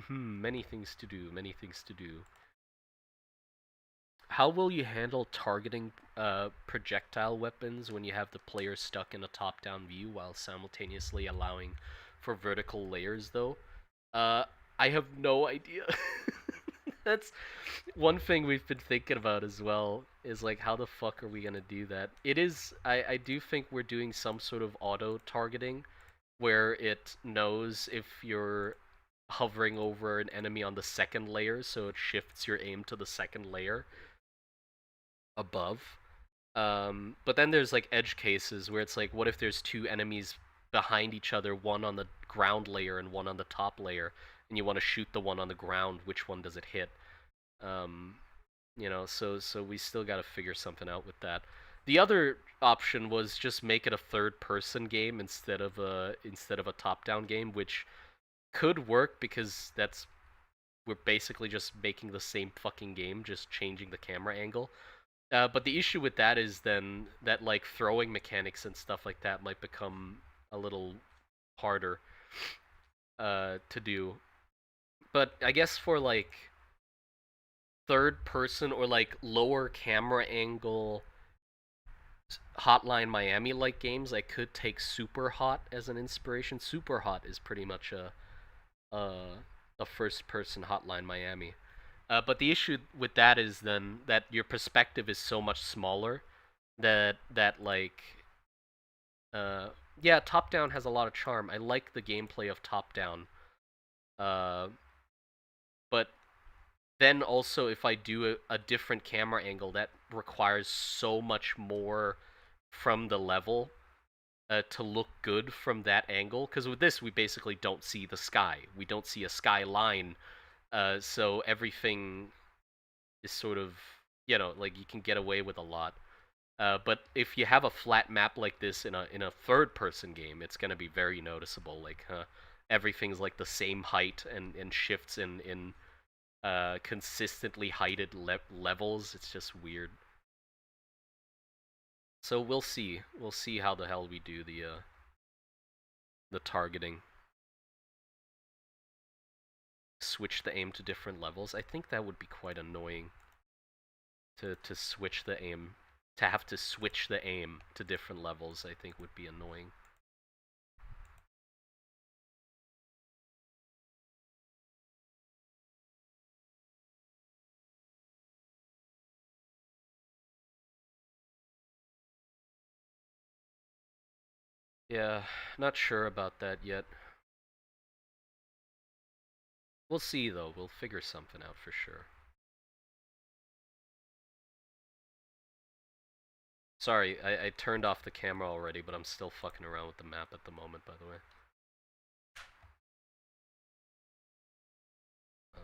Speaker 1: Many things to do, many things to do. How will you handle targeting projectile weapons when you have the player stuck in a top-down view while simultaneously allowing for vertical layers, though? Uh, I have no idea. That's one thing we've been thinking about as well, is like how the fuck are we gonna do that? It is, I do think we're doing some sort of auto-targeting where it knows if you're hovering over an enemy on the second layer, so it shifts your aim to the second layer above. But then there's like edge cases where it's like, what if there's two enemies behind each other, one on the ground layer and one on the top layer, and you want to shoot the one on the ground, which one does it hit? Um, so we still got to figure something out with that. The other option was just make it a third-person game instead of a top-down game, which could work because we're basically just making the same fucking game, just changing the camera angle. But the issue with that is then that like throwing mechanics and stuff like that might become a little harder to do. But I guess for like third person or like lower camera angle Hotline Miami like games, I could take Super Hot as an inspiration. Super Hot is pretty much a first person Hotline Miami. But the issue with that is then that your perspective is so much smaller that like yeah, top down has a lot of charm. I like the gameplay of top down. Uh, but then also if I do a different camera angle that requires so much more from the level to look good from that angle, because with this we basically don't see the sky. We don't see a skyline, so everything is sort of, like you can get away with a lot. But if you have a flat map like this in a third person game, it's gonna be very noticeable. Like everything's like the same height and shifts in consistently heighted levels. It's just weird. So we'll see. We'll see how the hell we do the targeting. Switch the aim to different levels. I think that would be quite annoying to switch the aim. To have to switch the aim to different levels, I think would be annoying. Yeah, not sure about that yet. We'll see though. We'll figure something out for sure. Sorry, I turned off the camera already, but I'm still fucking around with the map at the moment, by the way. Um,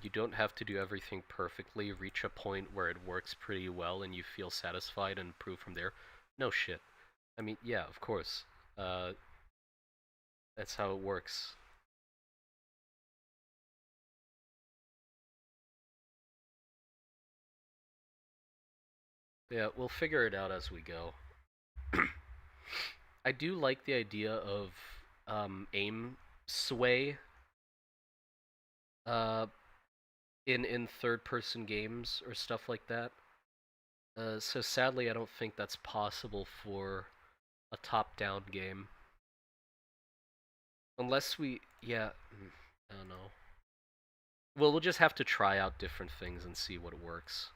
Speaker 1: you don't have to do everything perfectly. Reach a point where it works pretty well and you feel satisfied and improve from there. No shit. I mean, yeah, of course. Uh, that's how it works. Yeah, we'll figure it out as we go. I do like the idea of aim sway uh, in third person games or stuff like that. So sadly, I don't think that's possible for a top-down game. Unless we, yeah, I don't know. Well, we'll just have to try out different things and see what works.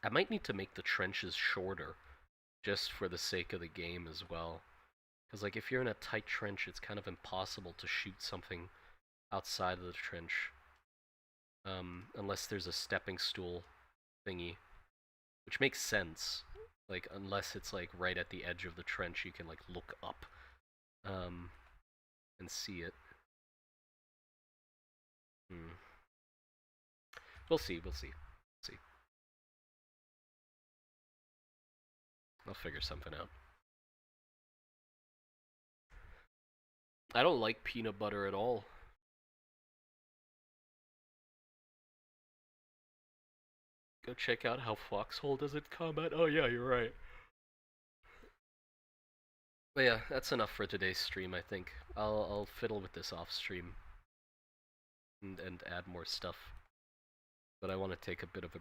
Speaker 1: I might need to make the trenches shorter, just for the sake of the game as well. Because, like, if you're in a tight trench, it's kind of impossible to shoot something outside of the trench. Unless there's a stepping stool thingy. Which makes sense. Like, unless it's, like, right at the edge of the trench, you can, like, look up. Um, and see it. Hmm. We'll see, we'll see. See. I'll figure something out. I don't like peanut butter at all. Go check out how Foxhole does its combat. Oh yeah, you're right. But yeah, that's enough for today's stream, I think. I'll fiddle with this off stream and add more stuff. But I want to take a bit of a